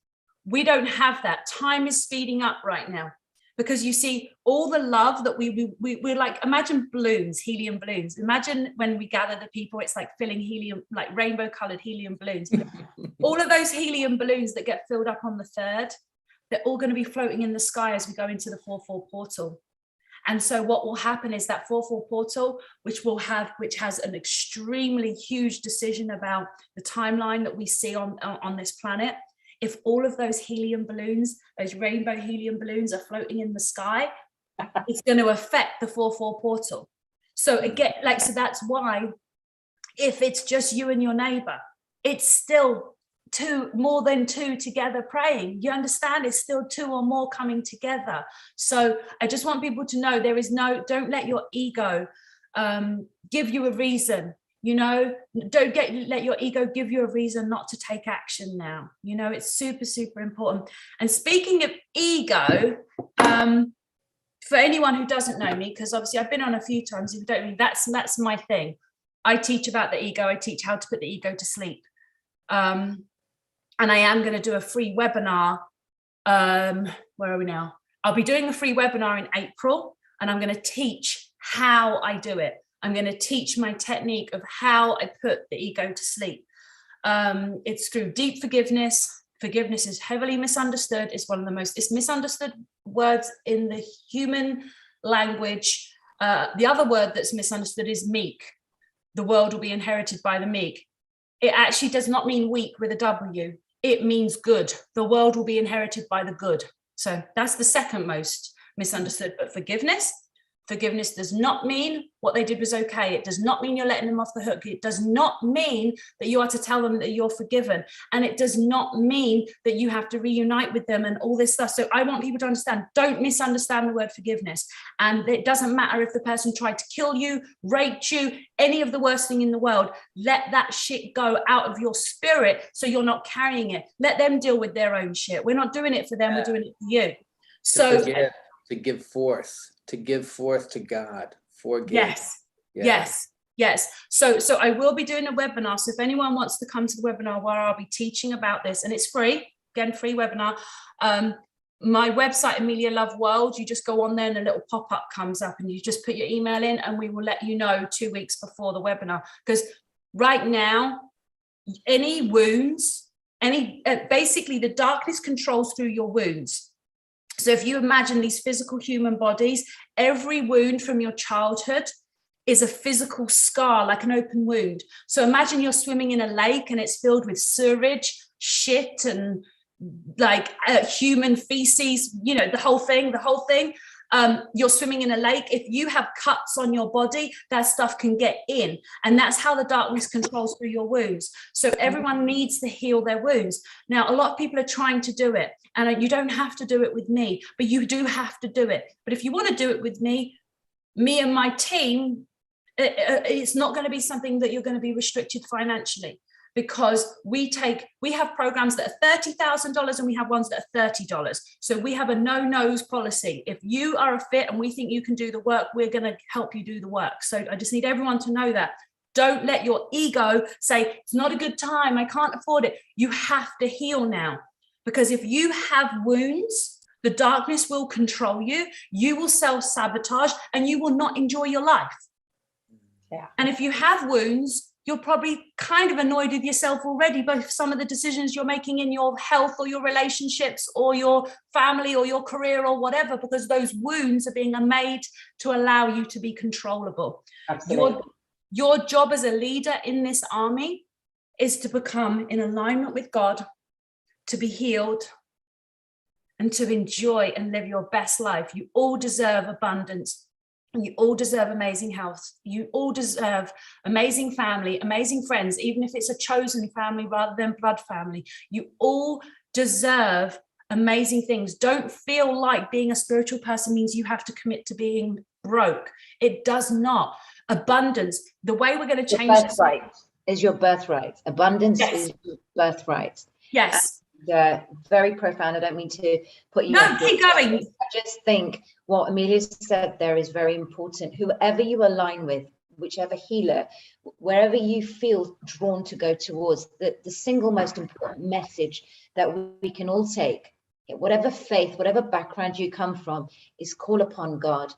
We don't have that. Time is speeding up right now, because you see all the love that we're like, imagine balloons, helium balloons. Imagine when we gather the people, it's like filling helium, like rainbow colored helium balloons. All of those helium balloons that get filled up on the 3rd, they're all going to be floating in the sky as we go into the 4-4 portal. And so what will happen is that 4-4 portal, which has an extremely huge decision about the timeline that we see on this planet. If all of those helium balloons, those rainbow helium balloons, are floating in the sky, it's going to affect the 4-4 portal. So again, so that's why, if it's just you and your neighbor, it's still more than two together praying. You understand? It's still 2 or more coming together. So I just want people to know, don't let your ego give you a reason. You know, let your ego give you a reason not to take action now. You know, it's super, super important. And speaking of ego, for anyone who doesn't know me, because obviously I've been on a few times, if you don't know me, that's my thing. I teach about the ego. I teach how to put the ego to sleep. And I am going to do a free webinar. Where are we now? I'll be doing a free webinar in April, and I'm going to teach how I do it. I'm going to teach my technique of how I put the ego to sleep. It's through deep forgiveness. Forgiveness is heavily misunderstood. It's one of the most misunderstood words in the human language. The other word that's misunderstood is meek. The world will be inherited by the meek. It actually does not mean weak with a W. It means good. The world will be inherited by the good. So that's the second most misunderstood. But forgiveness does not mean what they did was okay. It does not mean you're letting them off the hook. It does not mean that you are to tell them that you're forgiven. And it does not mean that you have to reunite with them and all this stuff. So I want people to understand, don't misunderstand the word forgiveness. And it doesn't matter if the person tried to kill you, raped you, any of the worst thing in the world. Let that shit go out of your spirit so you're not carrying it. Let them deal with their own shit. We're not doing it for them. We're doing it for you. So to give forth to God. Forgive. Yes. So I will be doing a webinar. So if anyone wants to come to the webinar where I'll be teaching about this, and it's free, again, free webinar. My website, Amelia Love World, you just go on there and a little pop-up comes up and you just put your email in and we will let you know 2 weeks before the webinar. Because right now, any wounds, basically the darkness controls through your wounds. So if you imagine these physical human bodies, every wound from your childhood is a physical scar, like an open wound. So imagine you're swimming in a lake and it's filled with sewage, shit, and like human feces, you know, the whole thing. You're swimming in a lake. If you have cuts on your body, that stuff can get in. And that's how the darkness controls through your wounds. So everyone needs to heal their wounds. Now, a lot of people are trying to do it. And you don't have to do it with me, but you do have to do it. But if you want to do it with me and my team, it's not going to be something that you're going to be restricted financially, because we have programs that are $30,000 and we have ones that are $30. So we have a no-nos policy. If you are a fit and we think you can do the work, we're going to help you do the work. So I just need everyone to know that. Don't let your ego say, it's not a good time, I can't afford it. You have to heal now. Because if you have wounds, the darkness will control you, you will self-sabotage, and you will not enjoy your life. Yeah. And if you have wounds, you're probably kind of annoyed with yourself already by some of the decisions you're making in your health or your relationships or your family or your career or whatever, because those wounds are being made to allow you to be controllable. Absolutely. Your job as a leader in this army is to become in alignment with God, to be healed, and to enjoy and live your best life. You all deserve abundance. You all deserve amazing health. You all deserve amazing family, amazing friends, even if it's a chosen family rather than blood family. You all deserve amazing things. Don't feel like being a spiritual person means you have to commit to being broke. It does not. Abundance, the way we're going to change your birthright is your birthright. Abundance is your birthright. Yes. Very profound. I don't mean to put you. No, keep going. I just think what Amelia said there is very important. Whoever you align with, whichever healer, wherever you feel drawn to go towards, the single most important message that we can all take, whatever faith, whatever background you come from, is call upon God.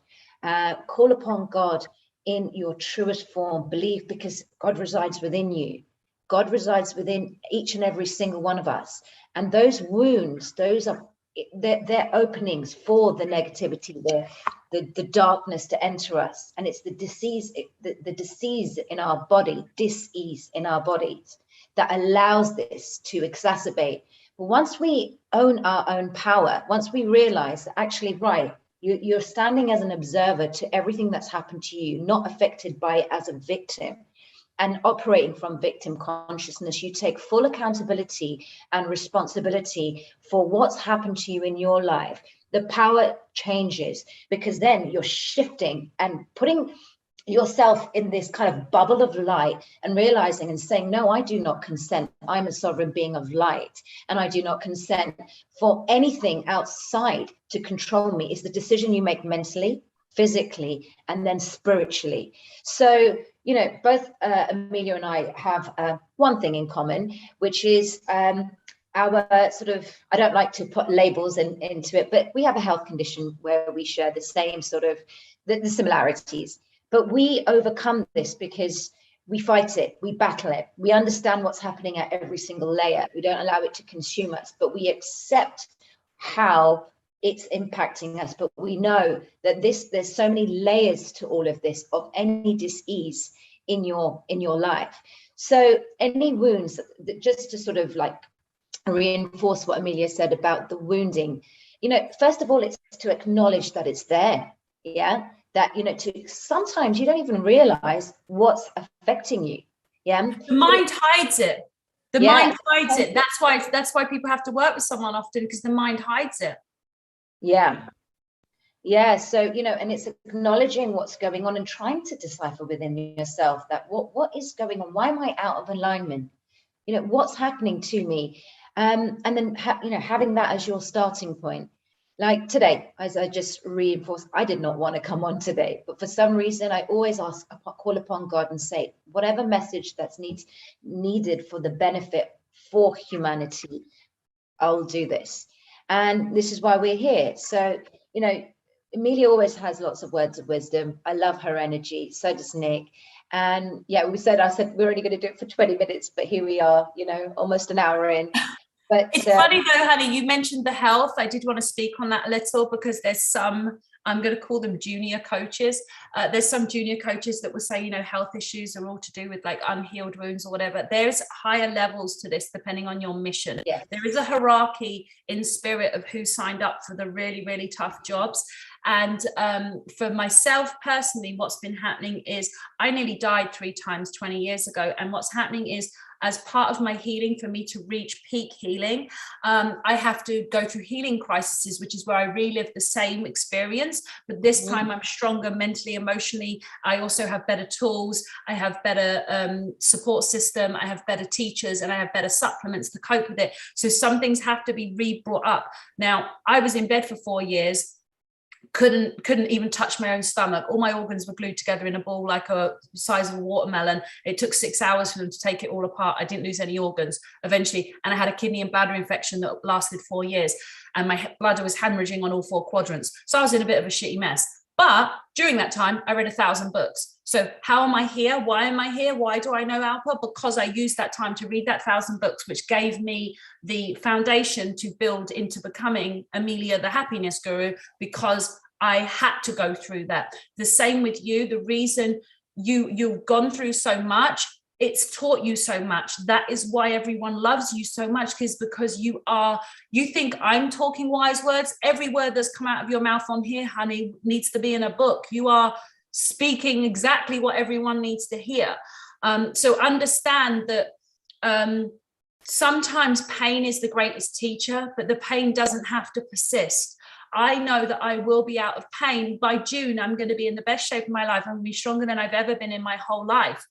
Call upon God in your truest form. Believe, because God resides within you. God resides within each and every single one of us. And those wounds, they're openings for the negativity, the darkness to enter us. And it's the disease in our body, dis-ease in our bodies that allows this to exacerbate. But once we own our own power, once we realize that actually, right, you're standing as an observer to everything that's happened to you, not affected by it as a victim, and operating from victim consciousness, you take full accountability and responsibility for what's happened to you in your life. The power changes, because then you're shifting and putting yourself in this kind of bubble of light and realizing and saying, no, I do not consent. I'm a sovereign being of light, and I do not consent for anything outside to control me. It's the decision you make mentally, physically, and then spiritually. So, you know, both Amelia and I have one thing in common, which is our sort of, I don't like to put labels into it, but we have a health condition where we share the same sort of the similarities, but we overcome this because we fight it, we battle it, we understand what's happening at every single layer. We don't allow it to consume us, but we accept how it's impacting us. But we know that there's so many layers to all of this, of any dis-ease in your life. So any wounds, just to sort of like reinforce what Amelia said about the wounding, you know, first of all, it's to acknowledge that it's there. Yeah, that, you know, to sometimes you don't even realize what's affecting you. Yeah, the mind hides it. The Yeah. mind hides it. That's why people have to work with someone often, because the mind hides it. Yeah, so, you know, and it's acknowledging what's going on and trying to decipher within yourself that what is going on? Why am I out of alignment? You know, what's happening to me? And then you know, having that as your starting point. Like today, as I just reinforced, I did not want to come on today, but for some reason I always call upon God and say, whatever message that's needed for the benefit for humanity, I'll do this. And this is why we're here. So, you know, Amelia always has lots of words of wisdom. I love her energy. So does Nick. And yeah, I said we're only going to do it for 20 minutes, but here we are, you know, almost an hour in. But it's funny though, honey, you mentioned the health. I did want to speak on that a little, because there's some, I'm going to call them junior coaches. There's some junior coaches that will say, you know, health issues are all to do with like unhealed wounds or whatever. There's higher levels to this depending on your mission. Yes. There is a hierarchy in spirit of who signed up for the really, really tough jobs. And for myself personally, what's been happening is I nearly died 3 times 20 years ago. And what's happening is, as part of my healing, for me to reach peak healing, I have to go through healing crises, which is where I relive the same experience, but this time I'm stronger mentally, emotionally. I also have better tools. I have better support system. I have better teachers, and I have better supplements to cope with it. So some things have to be re-brought up. Now, I was in bed for 4 years. Couldn't even touch my own stomach. All my organs were glued together in a ball like a size of a watermelon. It took 6 hours for them to take it all apart. I didn't lose any organs eventually, and I had a kidney and bladder infection that lasted 4 years, and my bladder was hemorrhaging on all 4 quadrants. So I was in a bit of a shitty mess. But during that time, I read 1,000 books. So how am I here? Why am I here? Why do I know Alpa? Because I used that time to read that 1,000 books, which gave me the foundation to build into becoming Amelia, the happiness guru, because I had to go through that. The same with you. The reason you've gone through so much, it's taught you so much. That is why everyone loves you so much, because you think I'm talking wise words. Every word that's come out of your mouth on here, honey, needs to be in a book. You are speaking exactly what everyone needs to hear. So understand that sometimes pain is the greatest teacher, but the pain doesn't have to persist. I know that I will be out of pain. By June, I'm going to be in the best shape of my life. I'm going to be stronger than I've ever been in my whole life.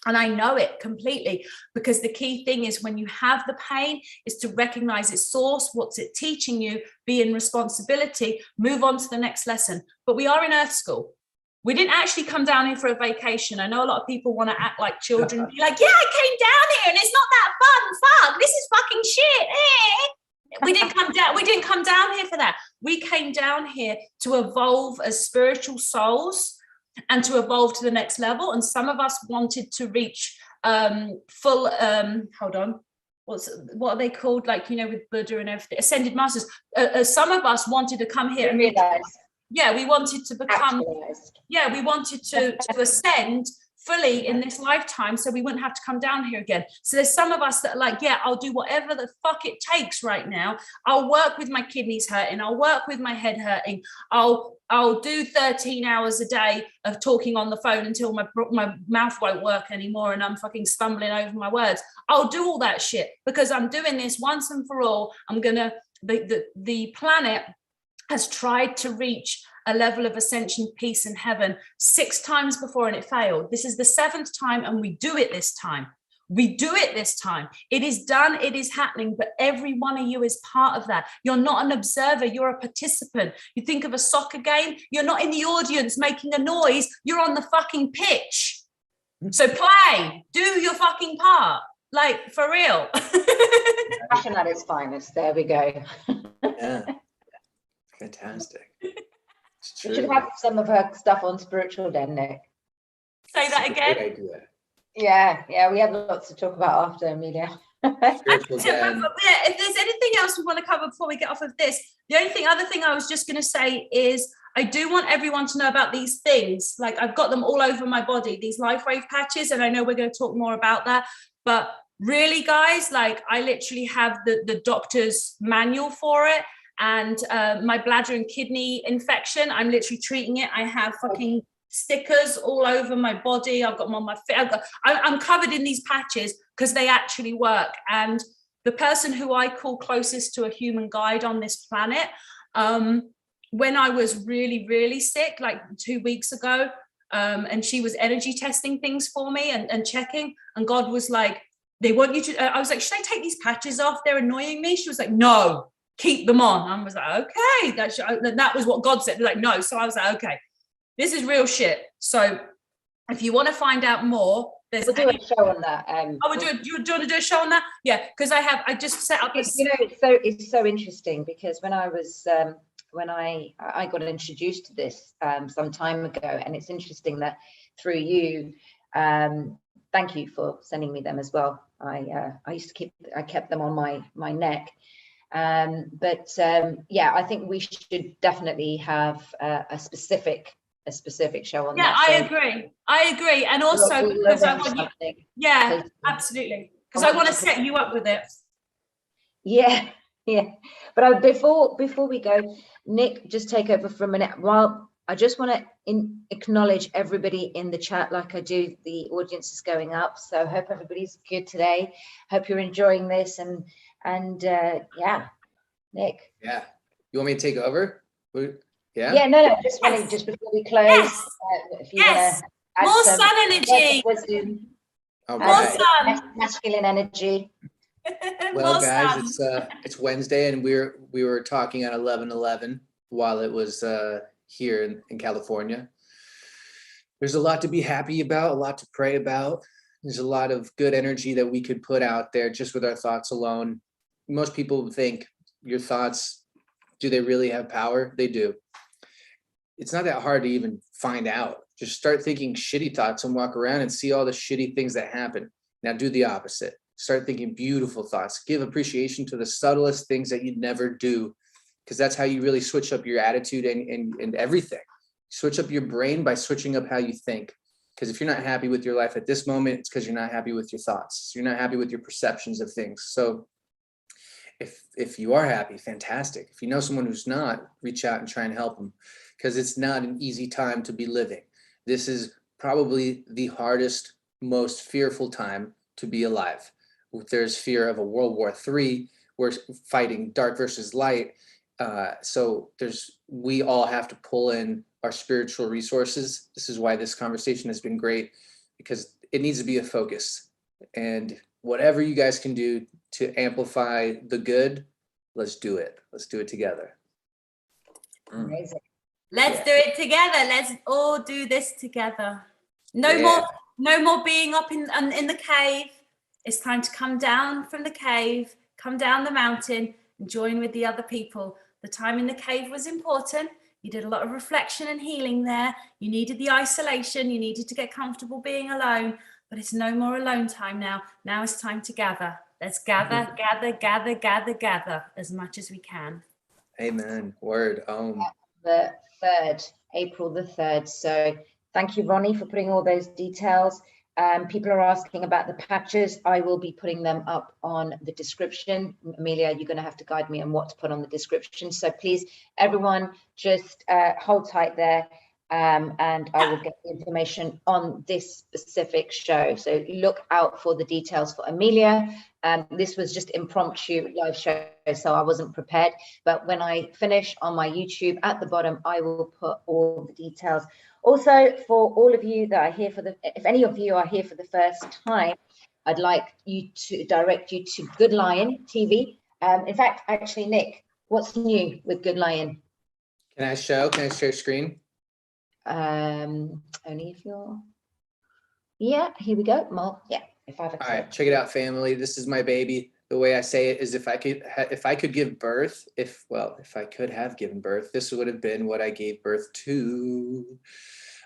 And I know it completely, because the key thing is, when you have the pain, is to recognize its source. What's it teaching you? Be in responsibility, move on to the next lesson. But we are in Earth School. We didn't actually come down here for a vacation. I know a lot of people want to act like children, be like, yeah, I came down here and it's not that fun. Fuck, this is fucking shit. We didn't come down here for that. We came down here to evolve as spiritual souls and to evolve to the next level. And some of us wanted to reach full, hold on, what are they called? Like, you know, with Buddha and everything, ascended masters. Some of us wanted to come here and realize. Yeah, we wanted to become, yeah, we wanted to ascend fully in this lifetime, so we wouldn't have to come down here again. So there's some of us that are like, yeah, I'll do whatever the fuck it takes right now. I'll work with my kidneys hurting. I'll work with my head hurting. I'll do 13 hours a day of talking on the phone until my mouth won't work anymore and I'm fucking stumbling over my words. I'll do all that shit because I'm doing this once and for all. The planet has tried to reach a level of ascension, peace, and heaven 6 times before, and it failed. This is the 7th time, and we do it this time. We do it this time. It is done. It is happening. But every one of you is part of that. You're not an observer. You're a participant. You think of a soccer game. You're not in the audience making a noise. You're on the fucking pitch. So play. Do your fucking part. like for real. Passion at its finest. There we go. Yeah. Fantastic. It's We should true. have some of her stuff on Spiritual Den, Nick. Say that It's a great again. idea. Yeah, we have lots to talk about after, Amelia. Spiritual So, Den. yeah, if there's anything else we want to cover before we get off of this, the other thing I was just going to say is I do want everyone to know about these things. Like I've got them all over my body, these life wave patches, and I know we're going to talk more about that. But really, guys, like I literally have the doctor's manual for it. And my bladder and kidney infection, I'm literally treating it. I have fucking stickers all over my body. I've got them on my feet. I'm covered in these patches because they actually work. And the person who I call closest to a human guide on this planet, when I was really, really sick, like 2 weeks ago, and she was energy testing things for me and checking, and God was like, they want you to, I was like, should I take these patches off? They're annoying me. She was like, no, keep them on. I was like, okay, that was what God said. They're like, no. So I was like, okay, this is real shit. So if you want to find out more, we'll do a show on that. do you want to do a show on that? Yeah, because I just set up this. You know, it's so interesting because when I was when I got introduced to this some time ago, and it's interesting that through you, thank you for sending me them as well. I kept them on my neck. Yeah, I think we should definitely have a specific show on that. Yeah, I agree. And also because I want you, yeah, absolutely. Because I want to set you up with it. Yeah. But before we go, Nick, just take over for a minute. Well, I just want to acknowledge everybody in the chat like I do. The audience is going up. So hope everybody's good today. Hope you're enjoying this. And yeah, Nick. Yeah. You want me to take over? Yeah. Yeah, no, just wanting, just before we close, Yes. if you want to add More some sun energy. wisdom, All More right. sun. masculine energy. Well, More guys, sun. it's Wednesday, and we were talking on 11/11 while it was here in California. There's a lot to be happy about, a lot to pray about. There's a lot of good energy that we could put out there just with our thoughts alone. Most people think your thoughts, do they really have power? They do. It's not that hard to even find out. Just start thinking shitty thoughts and walk around and see all the shitty things that happen. Now do the opposite. Start thinking beautiful thoughts. Give appreciation to the subtlest things that you'd never do, because that's how you really switch up your attitude and everything. Switch up your brain by switching up how you think. Because if you're not happy with your life at this moment, it's because you're not happy with your thoughts. You're not happy with your perceptions of things. So if you are happy, fantastic. If you know someone who's not, reach out and try and help them, because it's not an easy time to be living. This is probably the hardest, most fearful time to be alive. There's fear of a World War III. We're fighting dark versus light. So we all have to pull in our spiritual resources. This is why this conversation has been great, because it needs to be a focus. And whatever you guys can do to amplify the good, let's do it. Let's do it together. Amazing. Let's do it together. Let's all do this together. No more being up in the cave. It's time to come down from the cave, come down the mountain and join with the other people. The time in the cave was important. You did a lot of reflection and healing there. You needed the isolation. You needed to get comfortable being alone, but it's no more alone time now. Now it's time to gather. Let's gather as much as we can. Amen. Word. The 3rd, April the 3rd. So thank you, Ronnie, for putting all those details. People are asking about the patches. I will be putting them up on the description. Amelia, you're going to have to guide me on what to put on the description. So please, everyone, just hold tight there. And I will get the information on this specific show. So look out for the details for Amelia. This was just impromptu live show, so I wasn't prepared. But when I finish on my YouTube at the bottom, I will put all the details. Also, for all of you that are here if any of you are here for the first time, I'd like you to direct you to Good Lion TV. In fact, actually, Nick, what's new with Good Lion? Can I share screen? Only if you're, yeah, here we go. Yeah, if I've All right, accepted. check it out, family. This is my baby. The way I say it is, if I could give birth, if I could have given birth, this would have been what I gave birth to.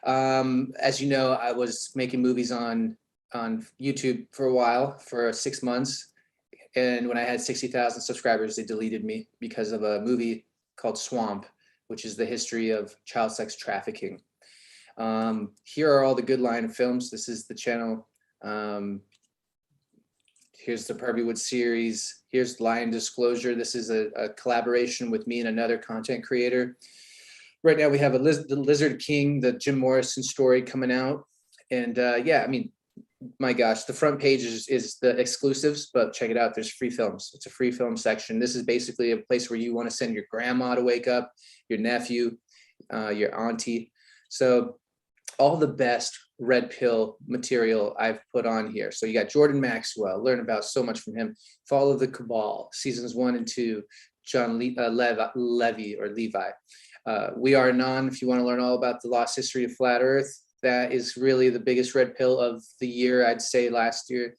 As you know, I was making movies on YouTube for a while, for 6 months. And when I had 60,000 subscribers, they deleted me because of a movie called Swamp, which is the history of child sex trafficking. Here are all the Good Lion films. This is the channel. Here's the Pervywood series. Here's Lion Disclosure. This is a collaboration with me and another content creator. Right now we have the Lizard King, the Jim Morrison story coming out. And yeah, I mean, my gosh, the front page is the exclusives, but check it out. There's free films. It's a free film section. This is basically a place where you want to send your grandma to wake up, your nephew, your auntie. So all the best Redpill material I've put on here. So you got Jordan Maxwell, learn about so much from him. Follow the Cabal, seasons 1 and 2, John Levy or Levi. We Are Anon, if you want to learn all about the lost history of Flat Earth. That is really the biggest red pill of the year, I'd say last year.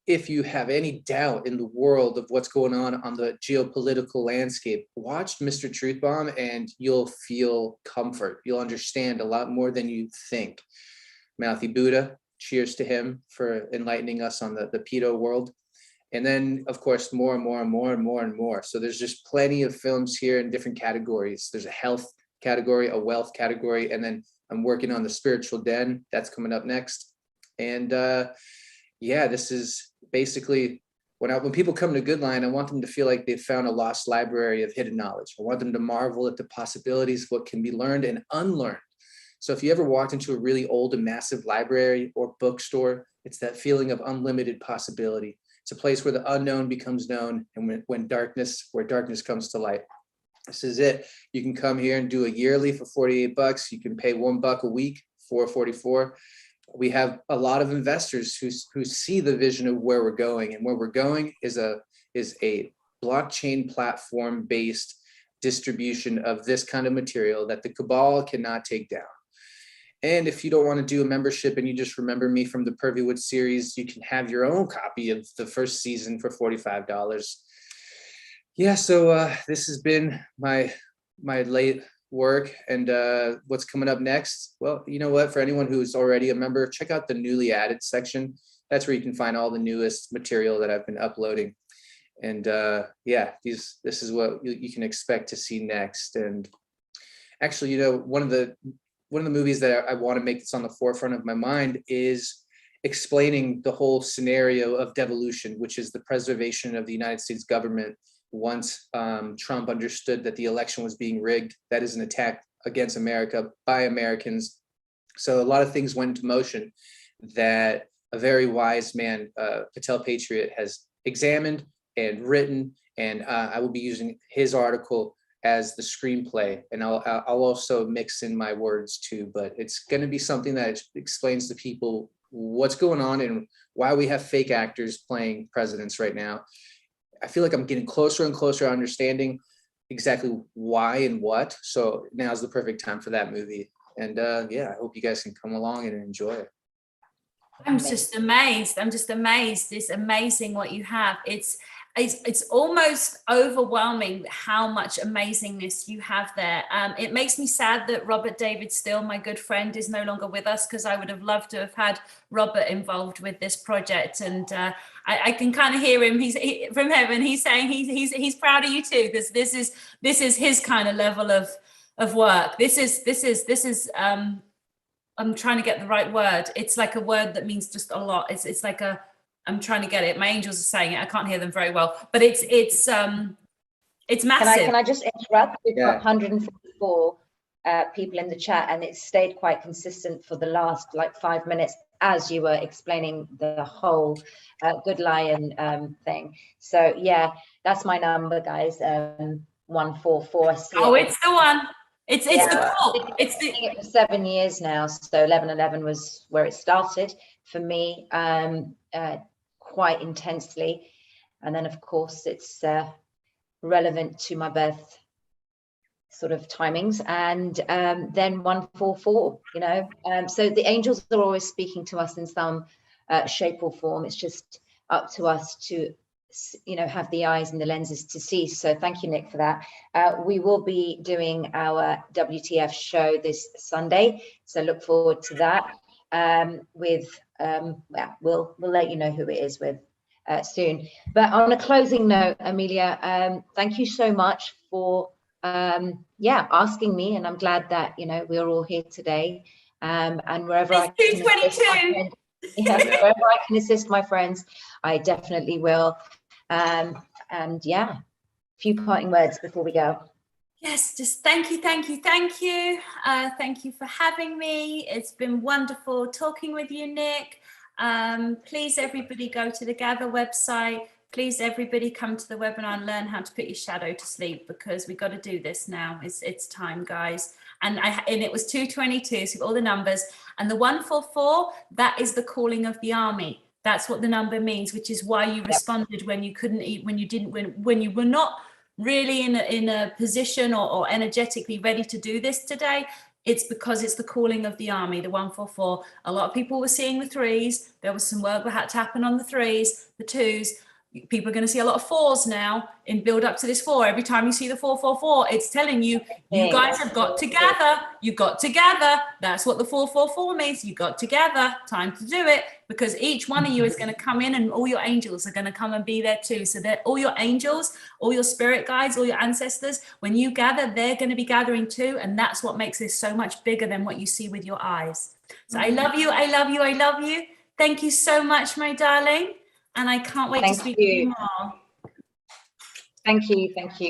If you have any doubt in the world of what's going on the geopolitical landscape, watch Mr. Truth Bomb and you'll feel comfort. You'll understand a lot more than you think. Mouthy Buddha, cheers to him for enlightening us on the pedo world. And then, of course, more and more and more and more and more. So there's just plenty of films here in different categories. There's a health category, a wealth category, and then I'm working on the Spiritual Den. That's coming up next. And yeah, this is basically when people come to Good Lion, I want them to feel like they've found a lost library of hidden knowledge. I want them to marvel at the possibilities of what can be learned and unlearned. So if you ever walked into a really old and massive library or bookstore, it's that feeling of unlimited possibility. It's a place where the unknown becomes known, and where darkness comes to light. This is it. You can come here and do a yearly for $48. You can pay $1 a week, $4.44. We have a lot of investors who see the vision of where we're going, and where we're going is a blockchain platform based distribution of this kind of material that the cabal cannot take down. And if you don't want to do a membership and you just remember me from the Pervywood series, you can have your own copy of the first season for $45. Yeah, so this has been my late work, and what's coming up next? Well, you know what? For anyone who's already a member, check out the newly added section. That's where you can find all the newest material that I've been uploading. And yeah, this is what you can expect to see next. And actually, you know, one of the movies that I want to make that's on the forefront of my mind is explaining the whole scenario of devolution, which is the preservation of the United States government once Trump understood that the election was being rigged. That is an attack against America by Americans. So a lot of things went into motion that a very wise man, Patel Patriot, has examined and written, and I will be using his article as the screenplay, and I'll also mix in my words too, but it's going to be something that explains to people what's going on and why we have fake actors playing presidents right now. I feel like I'm getting closer and closer to understanding exactly why and what. So now's the perfect time for that movie. And yeah, I hope you guys can come along and enjoy it. I'm just amazed. It's amazing what you have. It's almost overwhelming how much amazingness you have there. It makes me sad that Robert David Steele, my good friend, is no longer with us, because I would have loved to have had Robert involved with this project. And I can kind of hear him. He's from heaven. He's saying he's proud of you too. This is his kind of level of work. This is I'm trying to get the right word. It's like a word that means just a lot. It's like I'm trying to get it. My angels are saying it. I can't hear them very well, but it's massive. Can I just interrupt? We've Yeah. got 144 people in the chat, and it's stayed quite consistent for the last 5 minutes as you were explaining the whole Good Lion thing. So yeah, that's my number, guys. 144. Oh, it's the one. It's Yeah. the call. I've been doing it for 7 years now. So 11/11 was where it started for me, quite intensely, and then of course it's relevant to my birth sort of timings, and then 144, you know. So the angels are always speaking to us in some shape or form. It's just up to us to, you know, have the eyes and the lenses to see. So thank you, Nick, for that. We will be doing our WTF show this Sunday, so look forward to that. Yeah, we'll let you know who it is with soon. But on a closing note, Amelia, thank you so much for asking me, and I'm glad that, you know, we're all here today. And wherever I can assist my friends, wherever I can assist my friends, I definitely will. And yeah, a few parting words before we go. Yes, just thank you. Thank you for having me. It's been wonderful talking with you, Nick. Please, everybody, go to the Gather website. Please, everybody, come to the webinar and learn how to put your shadow to sleep, because we've got to do this now. It's time, guys. And it was 222, so all the numbers. And the 144, that is the calling of the army. That's what the number means, which is why you responded when you couldn't eat, when you were not really in a position or energetically ready to do this today. It's because it's the calling of the army, the 144. A lot of people were seeing the 3s. There was some work that had to happen on the 3s, the 2s. People are going to see a lot of 4s now in build up to this 4. Every time you see the 444, it's telling you, you guys have got together. You got together. That's what the 444 means. You got together. Time to do it, because each one of you is going to come in, and all your angels are going to come and be there too. So that all your angels, all your spirit guides, all your ancestors, when you gather, they're going to be gathering too. And that's what makes this so much bigger than what you see with your eyes. So I love you. I love you. I love you. Thank you so much, my darling. And I can't wait to speak to you more. Thank you. Thank you.